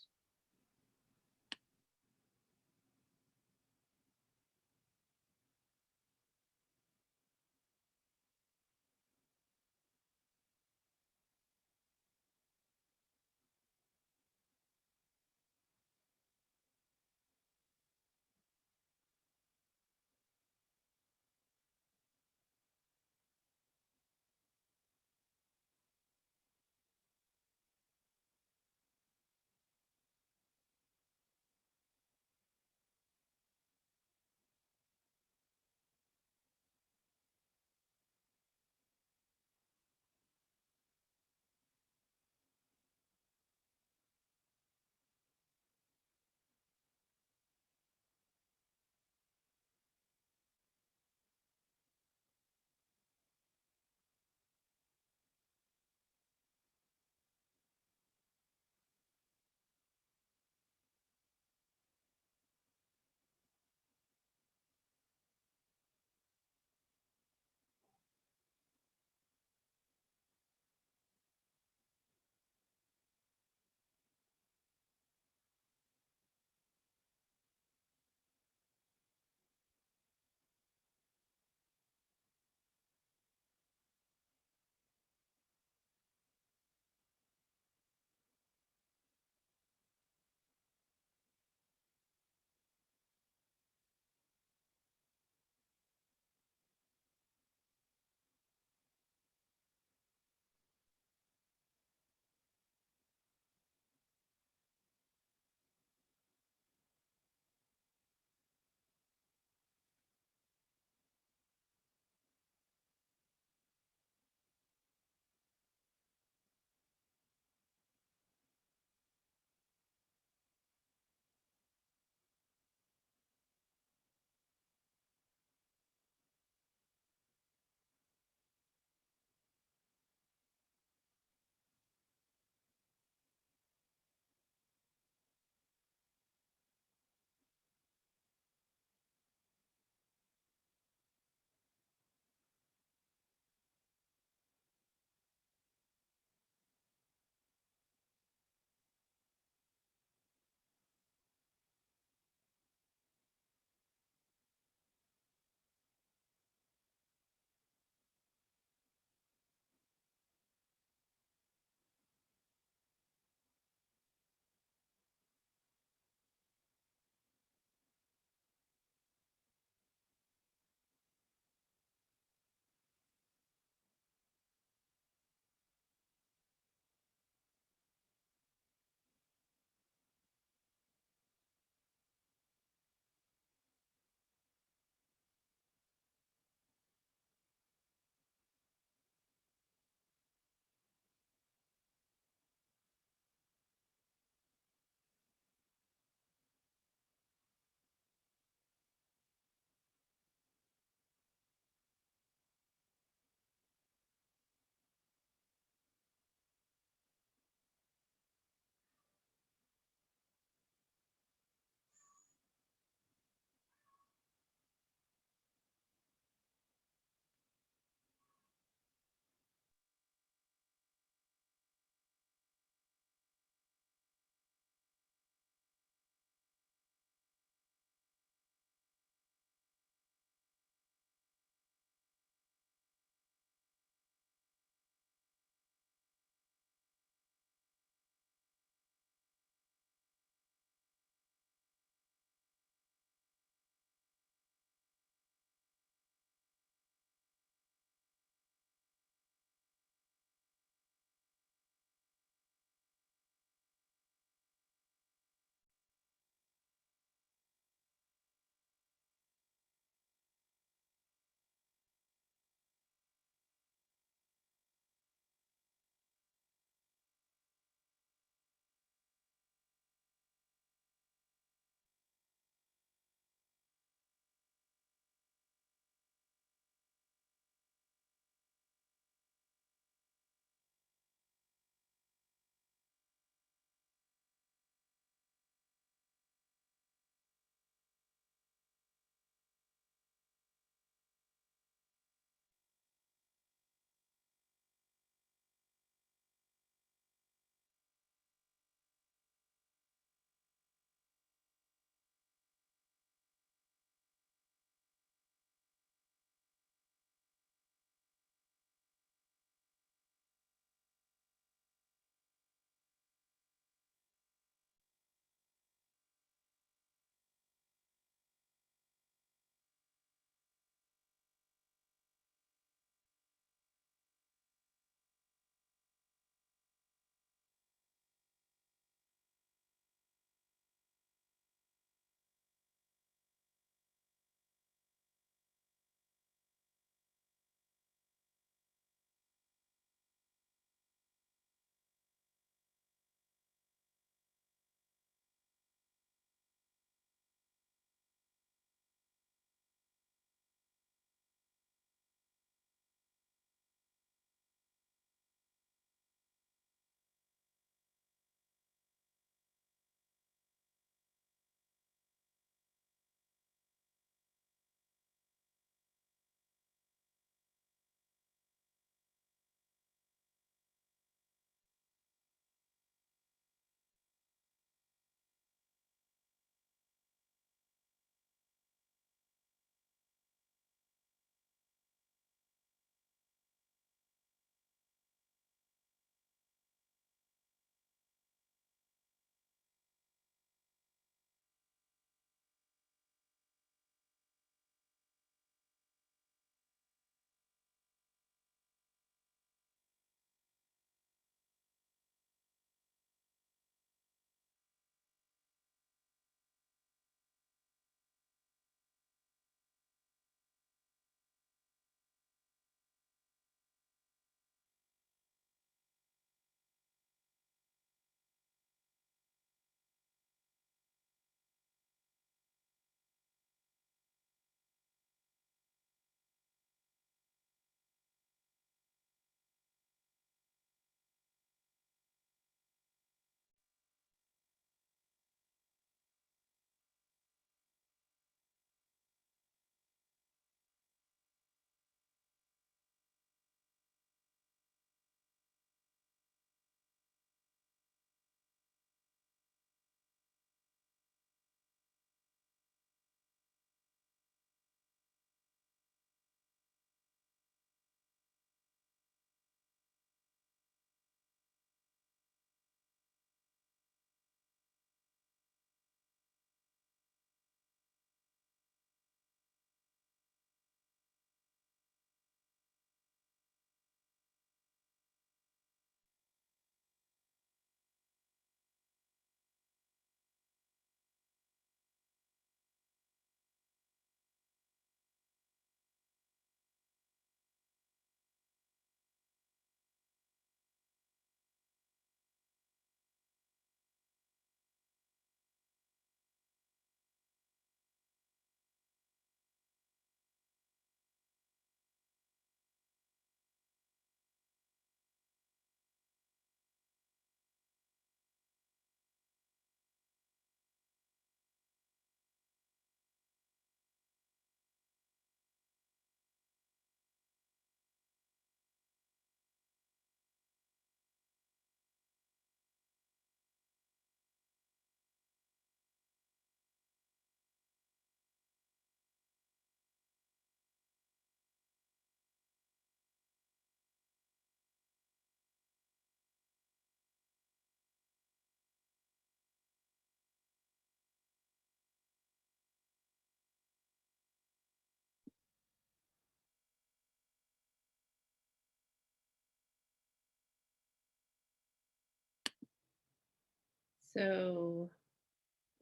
So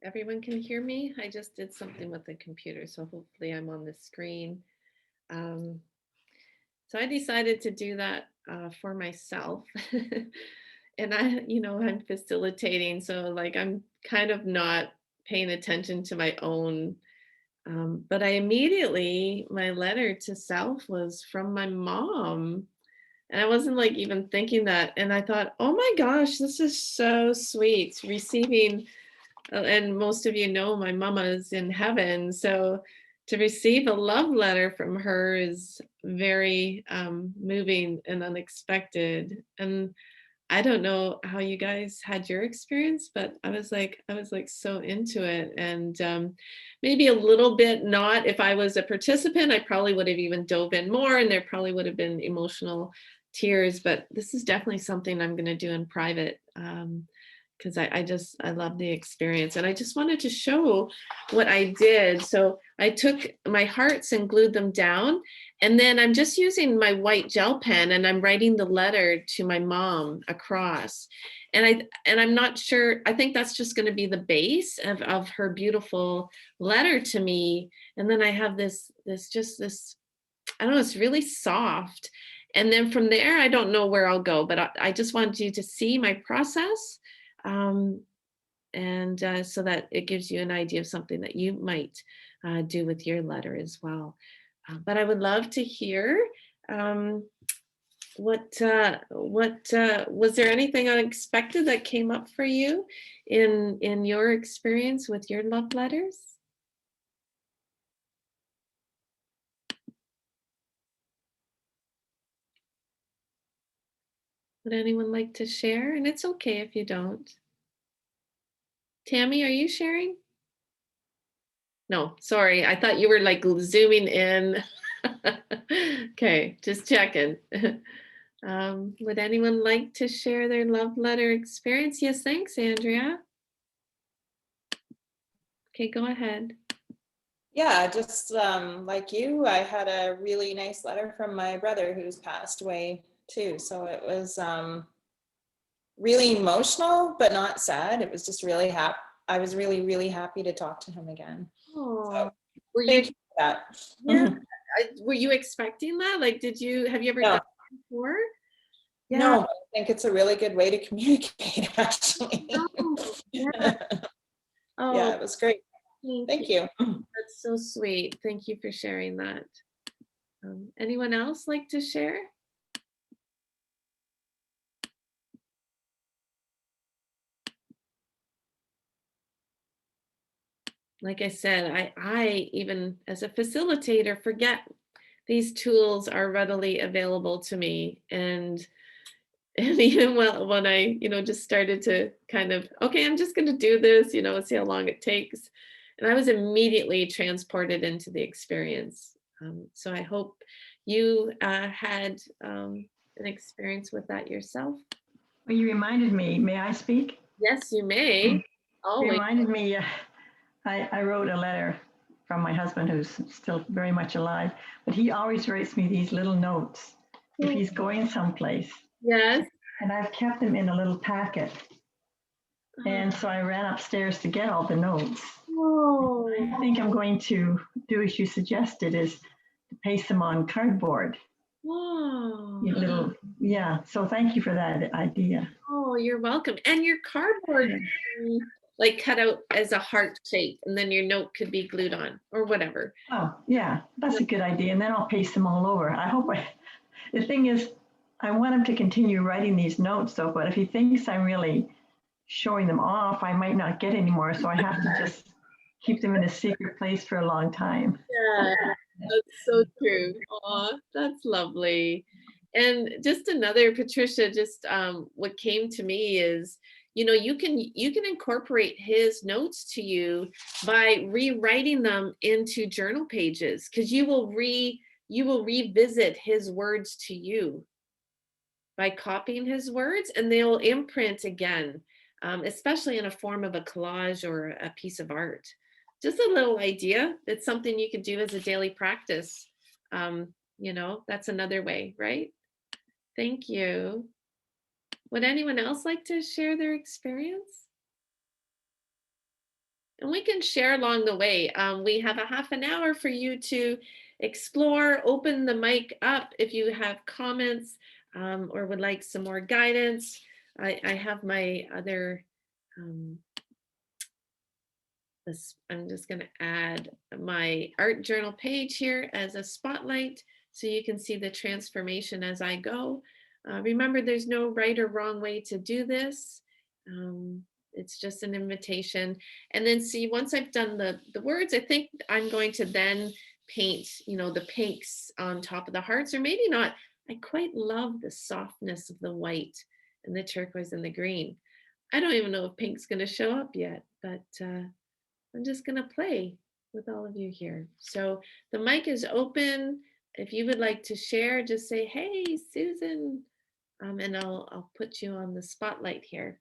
everyone can hear me? I just did something with the computer, so hopefully I'm on the screen. So I decided to do that for myself. And I'm facilitating, so like I'm kind of not paying attention to my own. But my letter to self was from my mom. And I wasn't like even thinking that. And I thought, oh my gosh, this is so sweet receiving. And most of you know my mama is in heaven. So to receive a love letter from her is very moving and unexpected. And I don't know how you guys had your experience, but I was like so into it. And maybe a little bit not, if I was a participant, I probably would have even dove in more and there probably would have been emotional tears, but this is definitely something I'm going to do in private. Because I love the experience and I just wanted to show what I did. So I took my hearts and glued them down, and then I'm just using my white gel pen and I'm writing the letter to my mom across. And I'm not sure, I think that's just going to be the base of her beautiful letter to me. And then I have this, I don't know, it's really soft. And then from there, I don't know where I'll go, but I just wanted you to see my process. And so that it gives you an idea of something that you might do with your letter as well. But I would love to hear what was there anything unexpected that came up for you in your experience with your love letters? Would anyone like to share? And it's okay if you don't. Tammy, are you sharing? No, sorry. I thought you were like zooming in. Okay, just checking. Would anyone like to share their love letter experience? Yes, thanks, Andrea. Okay, go ahead. Yeah, just like you, I had a really nice letter from my brother who's passed away too. So it was really emotional, but not sad. It was just really happy. I was really, really happy to talk to him again. Oh, So, were thank you? you for that. Yeah. Were you expecting that? Like, have you ever No. done that before? Yeah. No, I think it's a really good way to communicate, actually. Oh, yeah. Oh, Yeah, it was great. Thank you. That's so sweet. Thank you for sharing that. Anyone else like to share? Like I said, I even as a facilitator forget these tools are readily available to me. And even when I, just started to kind of, okay, I'm just going to do this, see how long it takes. And I was immediately transported into the experience. So I hope you had an experience with that yourself. Well, you reminded me, may I speak? Yes, you may. You Always. reminded me, I wrote a letter from my husband who's still very much alive, but he always writes me these little notes if he's going someplace. Yes. And I've kept them in a little packet. And so I ran upstairs to get all the notes. Oh. I think I'm going to do as you suggested, is to paste them on cardboard. Oh. Yeah. So thank you for that idea. Oh, you're welcome. And your cardboard can be, like cut out as a heart shape, and then your note could be glued on or whatever. Oh, yeah, that's a good idea. And then I'll paste them all over. The thing is, I want him to continue writing these notes though, but if he thinks I'm really showing them off, I might not get any more. So I have to just keep them in a secret place for a long time. Yeah, that's so true. Oh, that's lovely. And just another, Patricia, just what came to me is, you can incorporate his notes to you by rewriting them into journal pages, because you will revisit his words to you by copying his words, and they'll imprint again, especially in a form of a collage or a piece of art. Just a little idea. It's something you could do as a daily practice. That's another way, right? Thank you. Would anyone else like to share their experience? And we can share along the way. We have a half an hour for you to explore, open the mic up if you have comments or would like some more guidance. I have my other, I'm just going to add my art journal page here as a spotlight so you can see the transformation as I go. Remember, there's no right or wrong way to do this. It's just an invitation. And then see, once I've done the words, I think I'm going to then paint, the pinks on top of the hearts, or maybe not. I quite love the softness of the white and the turquoise and the green. I don't even know if pink's going to show up yet, but I'm just going to play with all of you here. So the mic is open. If you would like to share, just say, hey, Susan, and I'll put you on the spotlight here.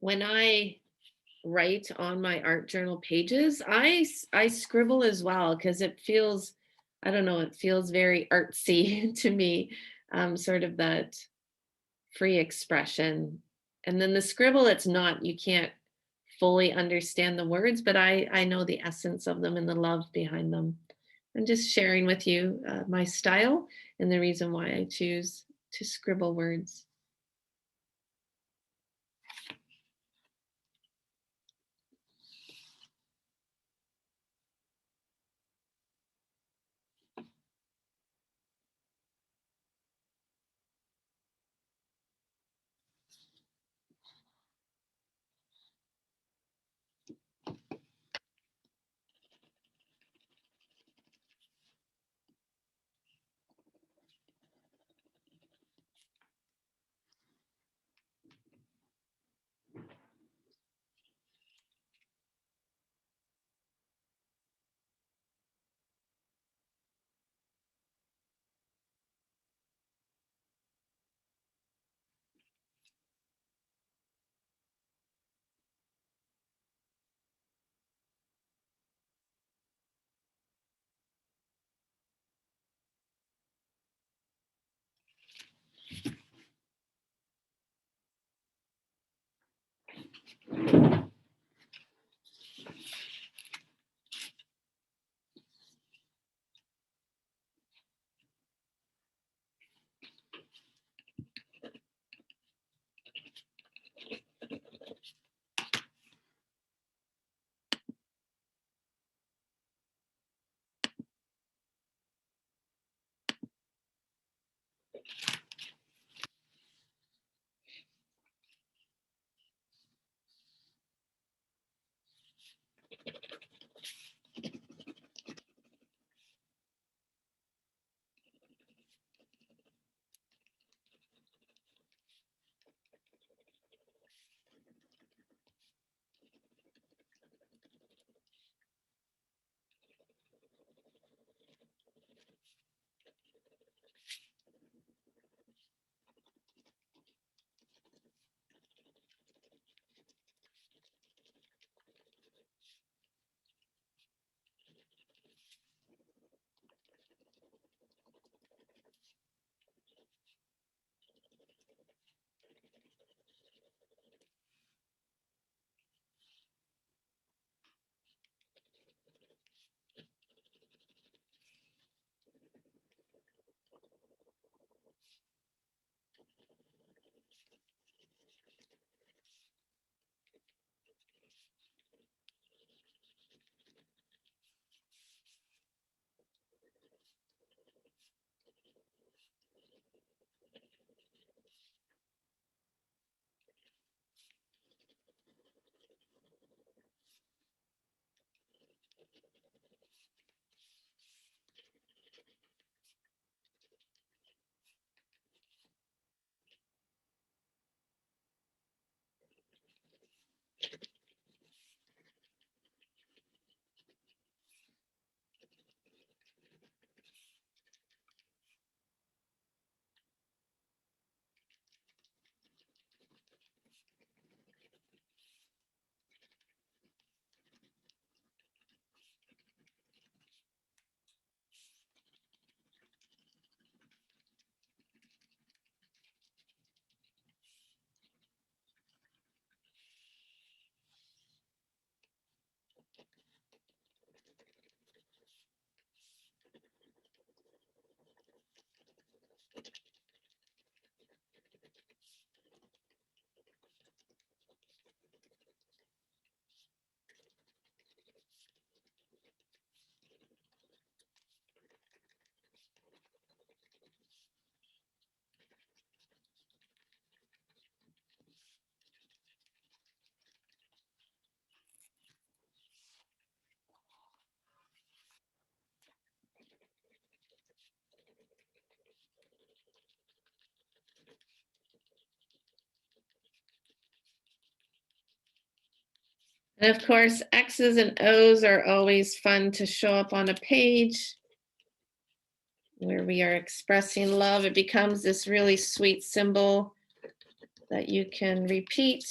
When I write on my art journal pages, I scribble as well because it feels, I don't know, it feels very artsy to me, sort of that free expression. And then the scribble, it's not, you can't fully understand the words, but I know the essence of them and the love behind them. I'm just sharing with you my style and the reason why I choose to scribble words. And of course, X's and O's are always fun to show up on a page where we are expressing love. It becomes this really sweet symbol that you can repeat.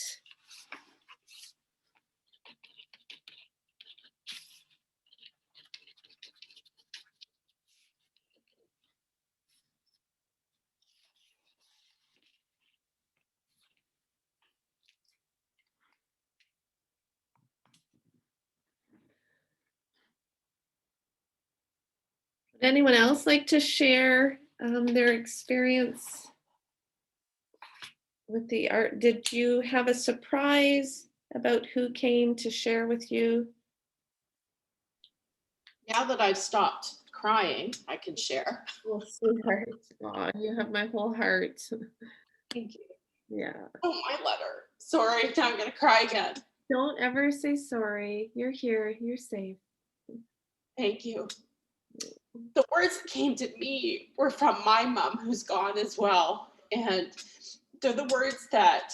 Would anyone else like to share their experience with the art? Did you have a surprise about who came to share with you? Now that I've stopped crying, I can share. Oh, sweetheart. Aw, you have my whole heart. Thank you. Yeah. Oh, my letter. Sorry, now I'm gonna cry again. Don't ever say sorry. You're here. You're safe. Thank you. The words that came to me were from my mom, who's gone as well. And they're the words that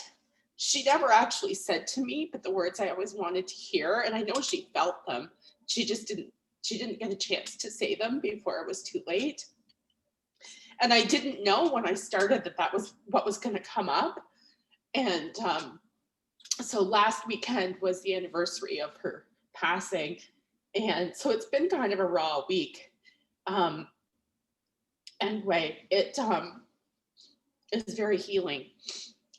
she never actually said to me, but the words I always wanted to hear. And I know she felt them. She didn't get a chance to say them before it was too late. And I didn't know when I started that that was what was going to come up. And so last weekend was the anniversary of her passing. And so it's been kind of a raw week. Anyway, it is very healing.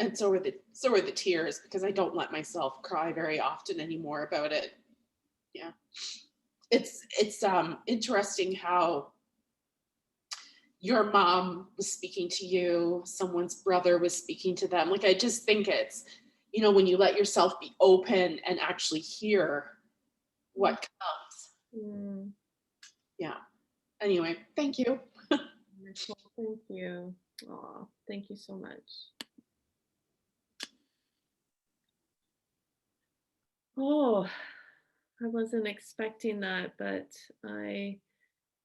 And so are the tears, because I don't let myself cry very often anymore about it. Yeah. It's interesting how your mom was speaking to you, someone's brother was speaking to them. Like, I just think it's, you know, when you let yourself be open and actually hear what comes. Mm. Yeah. Anyway, thank you. Wonderful. Thank you. Aw, thank you so much. Oh, I wasn't expecting that, but I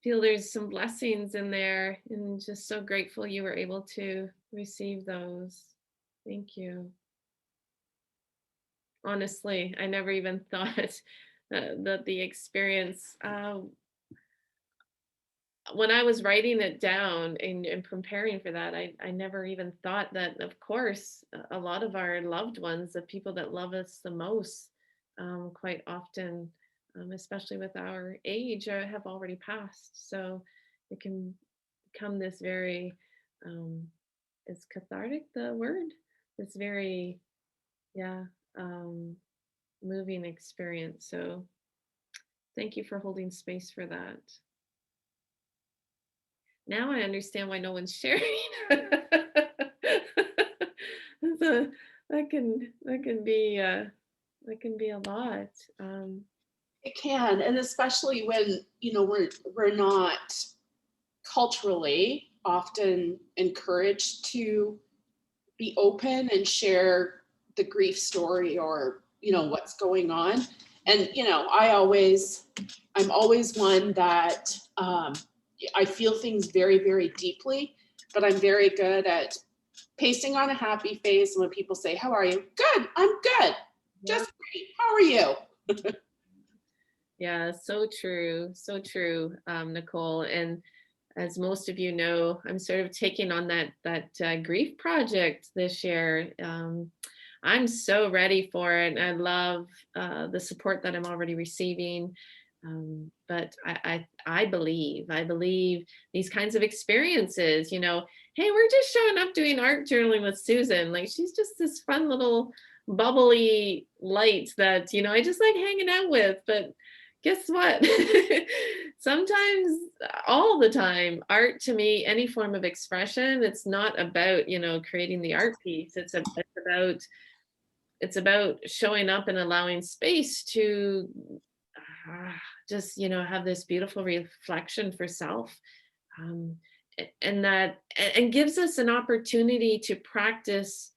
feel there's some blessings in there, and just so grateful you were able to receive those. Thank you. Honestly, I never even thought that the experience, when I was writing it down and preparing for that, I never even thought that, of course, a lot of our loved ones, the people that love us the most, quite often, especially with our age, have already passed. So it can become this very, is cathartic the word? This very, yeah, moving experience. So thank you for holding space for that. Now I understand why no one's sharing. So that can be a lot. It can, and especially when, you know, we're not culturally often encouraged to be open and share the grief story, or, you know, what's going on. And, you know, I'm always one that I feel things very, very deeply, but I'm very good at pasting on a happy face. And when people say, "How are you?" "Good, I'm good. Just great. How are you?" Yeah, so true, Nicole. And as most of you know, I'm sort of taking on that grief project this year. I'm so ready for it. I love the support that I'm already receiving. But I believe these kinds of experiences, you know, hey, we're just showing up doing art journaling with Susan. Like, she's just this fun little bubbly light that, you know, I just like hanging out with. But guess what? Sometimes, all the time, art to me, any form of expression, it's not about, you know, creating the art piece. It's about showing up and allowing space to just, you know, have this beautiful reflection for self, um, and gives us an opportunity to practice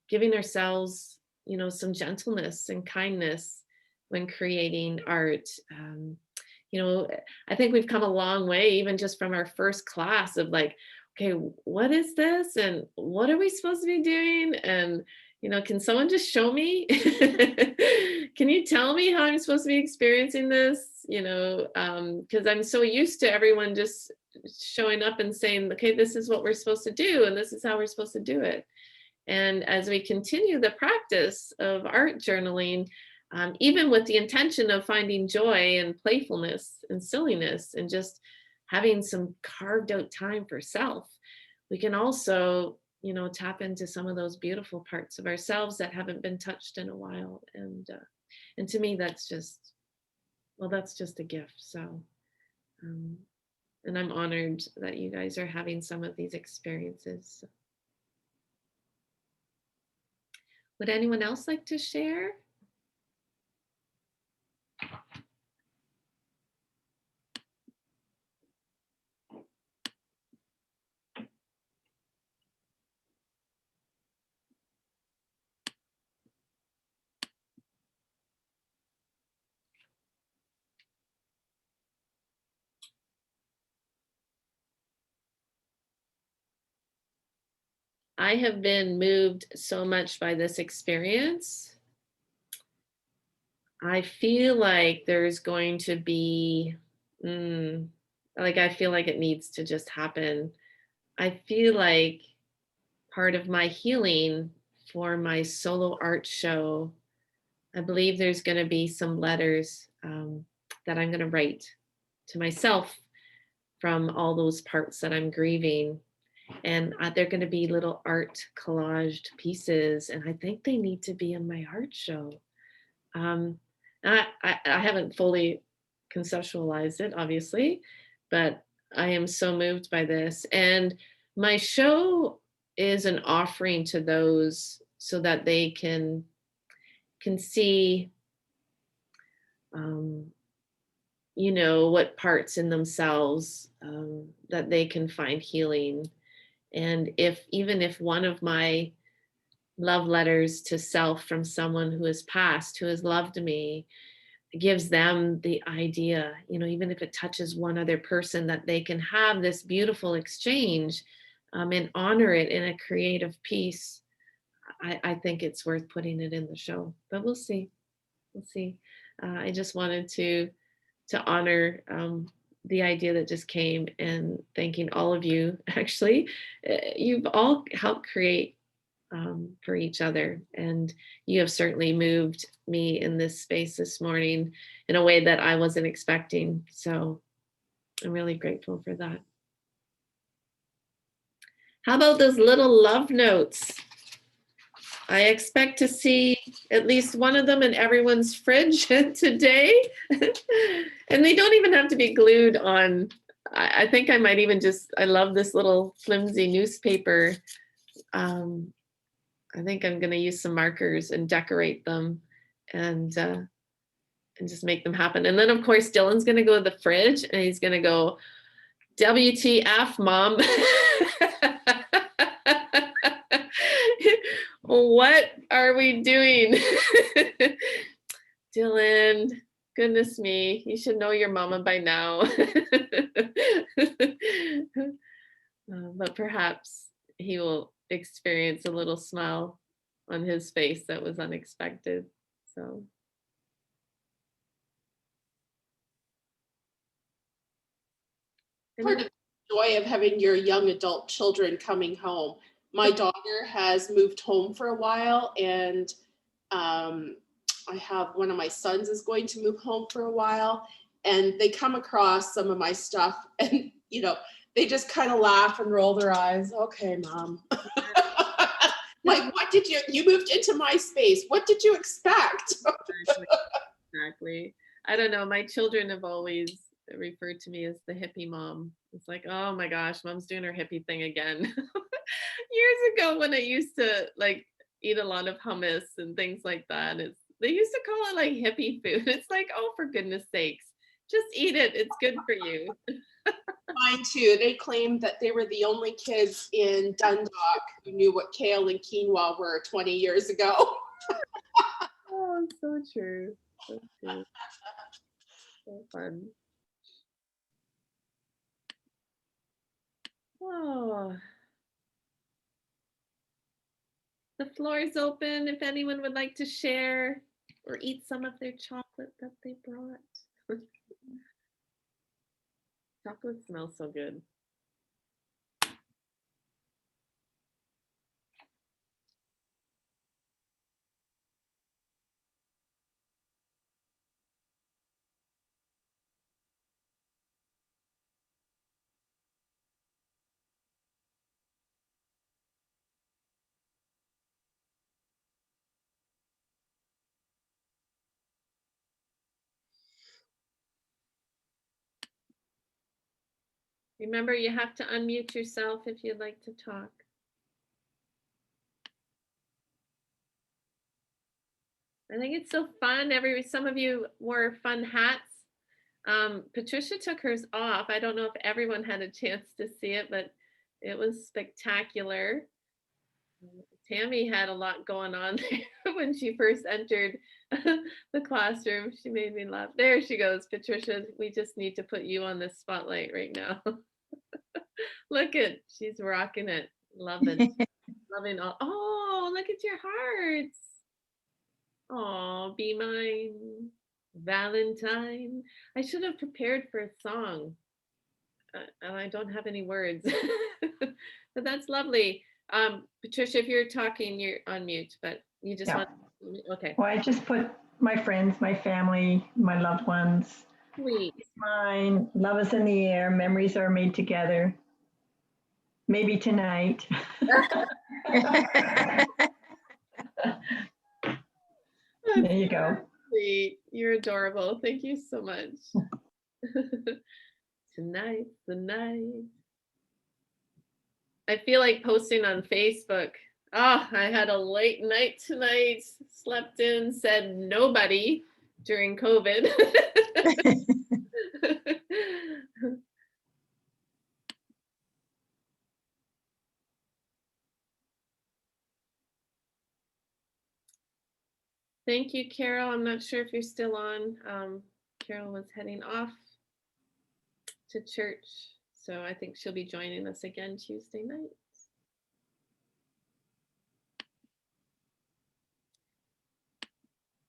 giving ourselves, you know, some gentleness and kindness when creating art. You know, I think we've come a long way, even just from our first class of like, okay, what is this? And what are we supposed to be doing? And, you know, can someone just show me? can you tell me how I'm supposed to be experiencing this? You know, because I'm so used to everyone just showing up and saying, okay, this is what we're supposed to do, and this is how we're supposed to do it. And as we continue the practice of art journaling, even with the intention of finding joy and playfulness and silliness and just having some carved out time for self, we can also, you know, tap into some of those beautiful parts of ourselves that haven't been touched in a while. And to me, that's just, well, that's just a gift. So, and I'm honored that you guys are having some of these experiences. Would anyone else like to share? I have been moved so much by this experience. I feel like there's going to be, like, I feel like it needs to just happen. I feel like part of my healing for my solo art show, I believe there's going to be some letters that I'm going to write to myself from all those parts that I'm grieving. And they're going to be little art collaged pieces. And I think they need to be in my art show. I haven't fully conceptualized it, obviously, but I am so moved by this. And my show is an offering to those so that they can see, you know, what parts in themselves that they can find healing. And even if one of my love letters to self from someone who has passed, who has loved me, gives them the idea, you know, even if it touches one other person, that they can have this beautiful exchange and honor it in a creative piece. I think it's worth putting it in the show, but we'll see. We'll see. I just wanted to honor the idea that just came, and thanking all of you. Actually, you've all helped create for each other, and you have certainly moved me in this space this morning in a way that I wasn't expecting. So I'm really grateful for that. How about those little love notes? I expect to see at least one of them in everyone's fridge today. And they don't even have to be glued on. I think I might even I love this little flimsy newspaper. I think I'm going to use some markers and decorate them and just make them happen. And then, of course, Dylan's going to go to the fridge and he's going to go, WTF, Mom. What are we doing? Dylan, goodness me, you should know your mama by now. But perhaps he will experience a little smile on his face that was unexpected. So. Part of the joy of having your young adult children coming home. My daughter has moved home for a while, and I have one of my sons is going to move home for a while, and they come across some of my stuff, and you know, they just kind of laugh and roll their eyes. Okay, Mom. Like, what did you moved into my space? What did you expect? Exactly. I don't know. My children have always referred to me as the hippie mom. It's like, oh my gosh, Mom's doing her hippie thing again. Years ago, when I used to like eat a lot of hummus and things like that, they used to call it like hippie food. It's like, oh, for goodness sakes, just eat it. It's good for you. Mine too. They claimed that they were the only kids in Dundalk who knew what kale and quinoa were 20 years ago. Oh, so true. So true. So fun. Oh. The floor is open if anyone would like to share or eat some of their chocolate that they brought. Chocolate smells so good. Remember, you have to unmute yourself if you'd like to talk. I think it's so fun. Some of you wore fun hats. Patricia took hers off. I don't know if everyone had a chance to see it, but it was spectacular. Tammy had a lot going on there when she first entered the classroom. She made me laugh. There she goes, Patricia. We just need to put you on the spotlight right now. Look at, she's rocking it. Loving, loving all. Oh, look at your hearts. Oh, be mine, Valentine. I should have prepared for a song. And I don't have any words, but that's lovely. Patricia, if you're talking, you're on mute, but you just Yeah. want, okay. Well, I just put my friends, my family, my loved ones. Sweet. Mine, love is in the air, memories are made together. Maybe tonight. There you go. Sweet. You're adorable. Thank you so much. Tonight's the night. I feel like posting on Facebook. Oh, I had a late night tonight, slept in, said nobody during COVID. Thank you, Carol. I'm not sure if you're still on. Carol was heading off to church, so I think she'll be joining us again Tuesday night.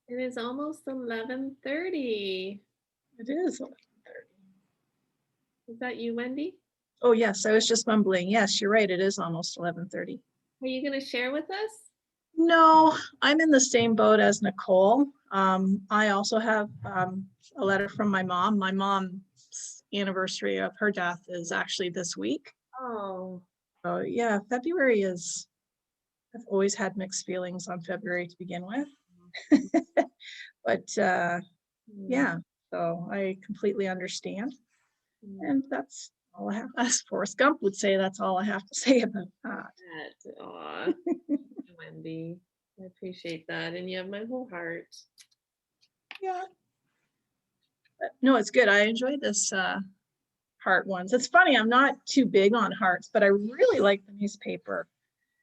It is almost 11:30. It is. Is that you, Wendy? Oh, yes, I was just mumbling. Yes, you're right. It is almost 11:30. Are you going to share with us? No, I'm in the same boat as Nicole. I also have a letter from my mom. My mom's anniversary of her death is actually this week. Oh. So yeah, February is, I've always had mixed feelings on February to begin with. But yeah, so I completely understand. And that's all I have. As Forrest Gump would say, that's all I have to say about that. Aw, Wendy, I appreciate that. And you have my whole heart. Yeah. But no, it's good. I enjoy this heart ones. It's funny, I'm not too big on hearts, but I really like the newspaper.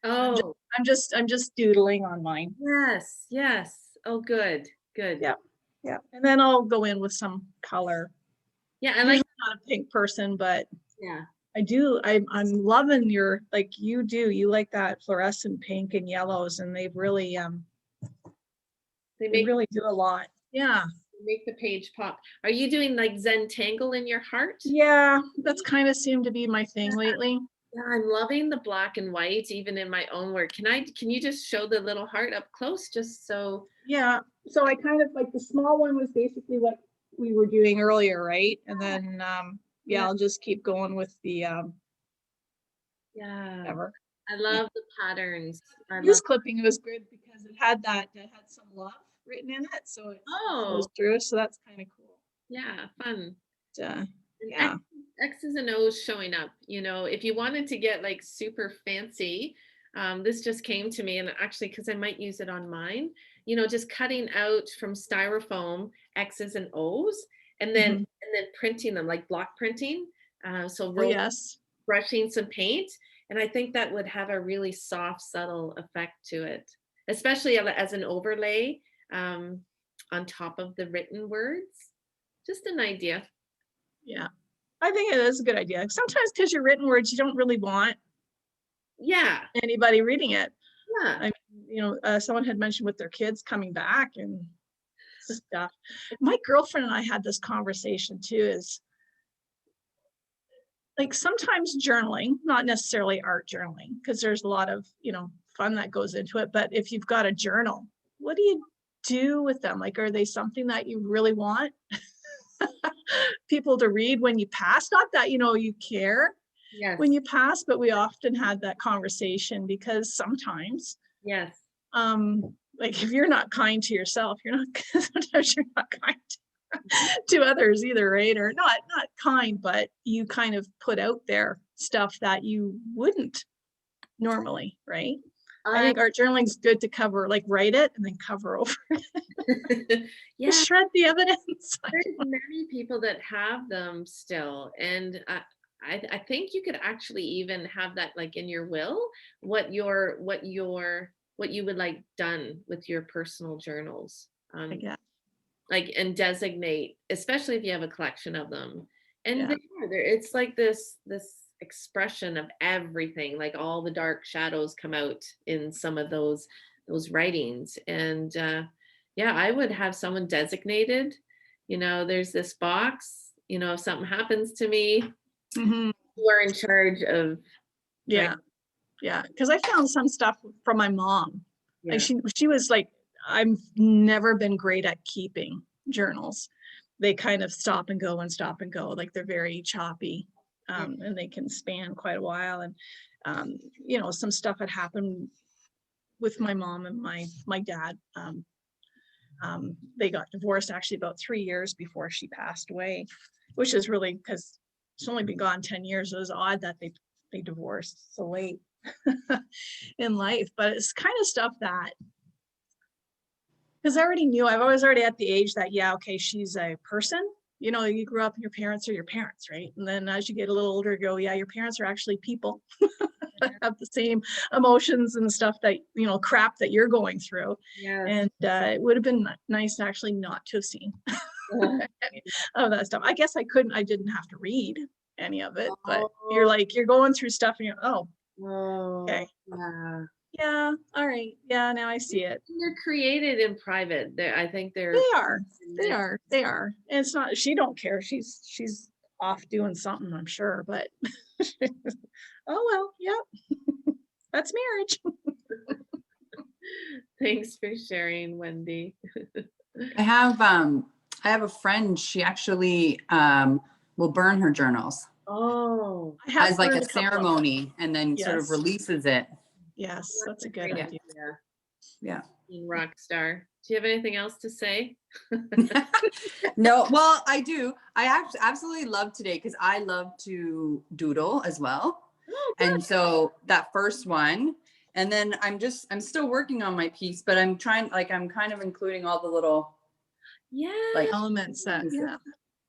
Oh, I'm just doodling on mine. yes, yes. Oh, good, good. Yeah. Yeah. And then I'll go in with some color. Yeah, I Usually like. not a pink person, but Yeah. I do. I'm loving your, like you do. You like that fluorescent pink and yellows, and they've really they really do a lot. Yeah. Make the page pop. Are you doing like Zentangle in your heart? Yeah, that's kind of seemed to be my thing lately. Yeah, I'm loving the black and white even in my own work. Can you just show the little heart up close just so? Yeah, so I kind of like the small one was basically what we were doing earlier, right? And then yeah, I'll just keep going with the yeah. whatever. I love the patterns. News clipping was good because it had some love written in it, so it goes through. So that's kind of cool. Yeah, fun. Yeah. X's and O's showing up. You know, if you wanted to get like super fancy, this just came to me, and actually, because I might use it on mine. You know, just cutting out from styrofoam X's and O's, and then printing them like block printing. So brushing some paint, and I think that would have a really soft, subtle effect to it, especially as an overlay on top of the written words. Just an idea. Yeah, I think it is a good idea. Sometimes because your written words, you don't really want anybody reading it. Yeah. I mean, you know, someone had mentioned with their kids coming back, and stuff. My girlfriend and I had this conversation too, is like sometimes journaling, not necessarily art journaling, because there's a lot of, fun that goes into it. But if you've got a journal, what do you do with them? Like, are they something that you really want people to read when you pass? Not that, you care Yes. when you pass, but we often had that conversation because sometimes, Yes. like if you're not kind to yourself, sometimes you're not kind to others either, right? Or not kind, but you kind of put out there stuff that you wouldn't normally, right? I think art journaling is good to cover, like write it and then cover over it. Yeah. Shred the evidence. There's many people that have them still, and I think you could actually even have that like in your will, what you would like done with your personal journals. Yeah. Like, and designate, especially if you have a collection of them. And Yeah. it's like this expression of everything, like all the dark shadows come out in some of those writings. And yeah, I would have someone designated, there's this box, if something happens to me, Mhm. you are in charge of. Yeah. Yeah. Because I found some stuff from my mom. Yeah. Like she was like, I've never been great at keeping journals. They kind of stop and go. Like they're very choppy, and they can span quite a while. And some stuff had happened with my mom and my dad. They got divorced actually about 3 years before she passed away, which is really, because she's only been gone 10 years. It was odd that they divorced so late in life. But it's kind of stuff that, because I was already at the age that, yeah, okay, she's a person. You grew up and your parents are your parents, right? And then as you get a little older, you go, yeah, your parents are actually people that have the same emotions and stuff that, crap that you're going through. Yes. And it would have been nice actually not to have seen any of that stuff. I guess I didn't have to read any of it, but you're going through stuff and you're, okay. Yeah. Yeah. All right. Yeah. Now I see it. They're created in private. I think They are. And it's not, she don't care. She's off doing something, I'm sure, but oh, well, yeah, that's marriage. Thanks for sharing, Wendy. I have a friend, she actually will burn her journals as like a ceremony and then sort of releases it. Yes, that's a good idea. Yeah. Rock star. Do you have anything else to say? No, well, I do. I absolutely love today because I love to doodle as well. And so that first one, and then I'm still working on my piece, but I'm kind of including all the little elements that,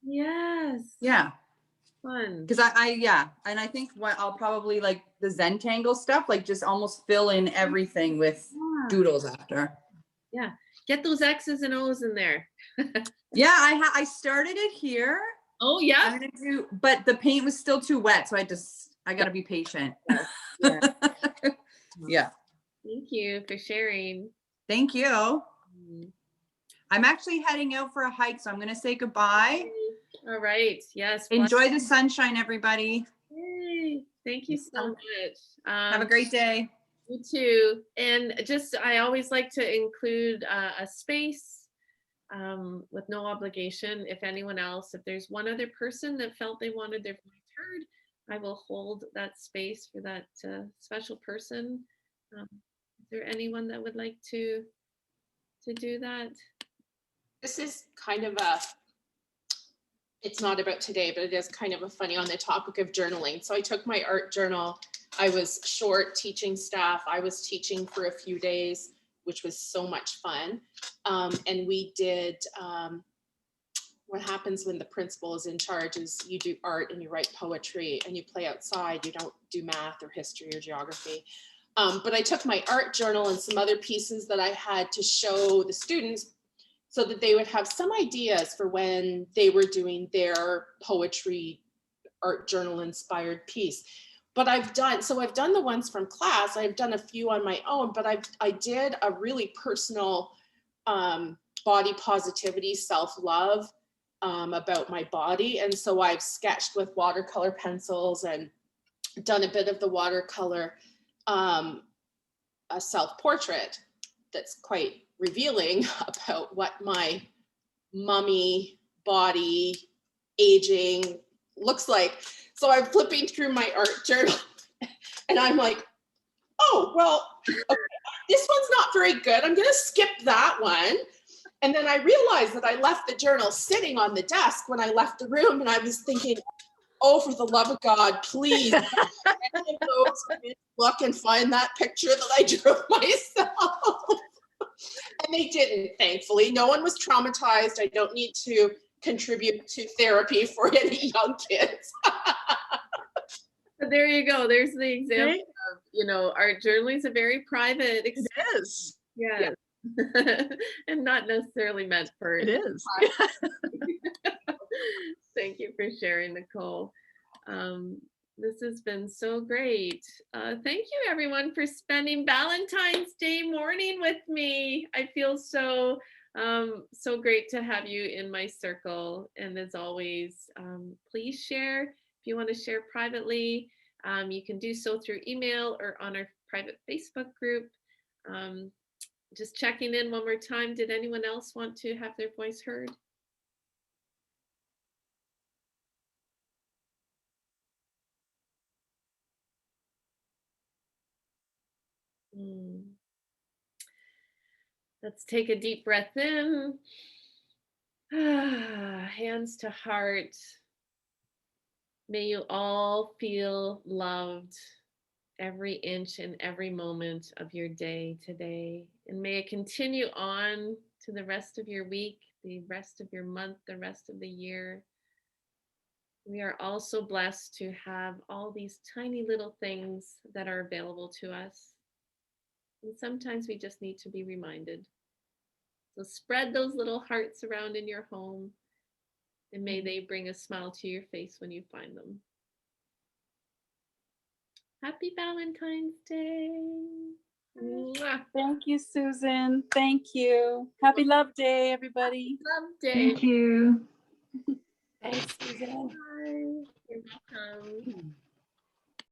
yes. Fun. Because and I think I'll probably like the Zentangle stuff, like just almost fill in everything with doodles after. Yeah, get those X's and O's in there. Yeah, I started it here. Oh yeah. I'm gonna but the paint was still too wet, so I gotta be patient. Yeah. Thank you for sharing. Thank you. I'm actually heading out for a hike, so I'm gonna say goodbye. All right. Yes. Enjoy the sunshine, everybody. Yay. Thank you so much. Have a great day. You too. And I always like to include a space with no obligation. If there's one other person that felt they wanted their voice heard, I will hold that space for that special person. Is there anyone that would like to do that? This is kind of it's not about today, but it is kind of a funny on the topic of journaling. So I took my art journal. I was short teaching staff. I was teaching for a few days, which was so much fun. And we did, what happens when the principal is in charge is you do art and you write poetry and you play outside. You don't do math or history or geography. But I took my art journal and some other pieces that I had to show the students so that they would have some ideas for when they were doing their poetry art journal inspired piece. But I've done the ones from class. I've done a few on my own, but I did a really personal body positivity, self-love, about my body. And so I've sketched with watercolor pencils and done a bit of the watercolor, a self-portrait that's quite revealing about what my mummy body aging looks like. So I'm flipping through my art journal and I'm like, oh, well, okay, this one's not very good. I'm gonna skip that one. And then I realized that I left the journal sitting on the desk when I left the room, and I was thinking, oh, for the love of God, please, any of those look and find that picture that I drew myself. And they didn't, thankfully. No one was traumatized. I don't need to contribute to therapy for any young kids. But there you go. There's the example Right? of, you know, art journaling is a very private It is. yeah. And not necessarily meant for It is. Thank you for sharing, Nicole. This has been so great. Thank you everyone for spending Valentine's Day morning with me. I feel so so great to have you in my circle. And as always, please share. If you want to share privately, you can do so through email or on our private Facebook group. Just checking in one more time. Did anyone else want to have their voice heard? Let's take a deep breath in. Hands to heart. May you all feel loved every inch and every moment of your day today. And may it continue on to the rest of your week, the rest of your month, the rest of the year. We are also blessed to have all these tiny little things that are available to us. And sometimes we just need to be reminded. So spread those little hearts around in your home, and may they bring a smile to your face when you find them. Happy Valentine's Day. Mwah. Thank you, Susan. Thank you. Happy Love Day, everybody. Love Day. Thank you. Thanks, Susan. Bye. You're welcome.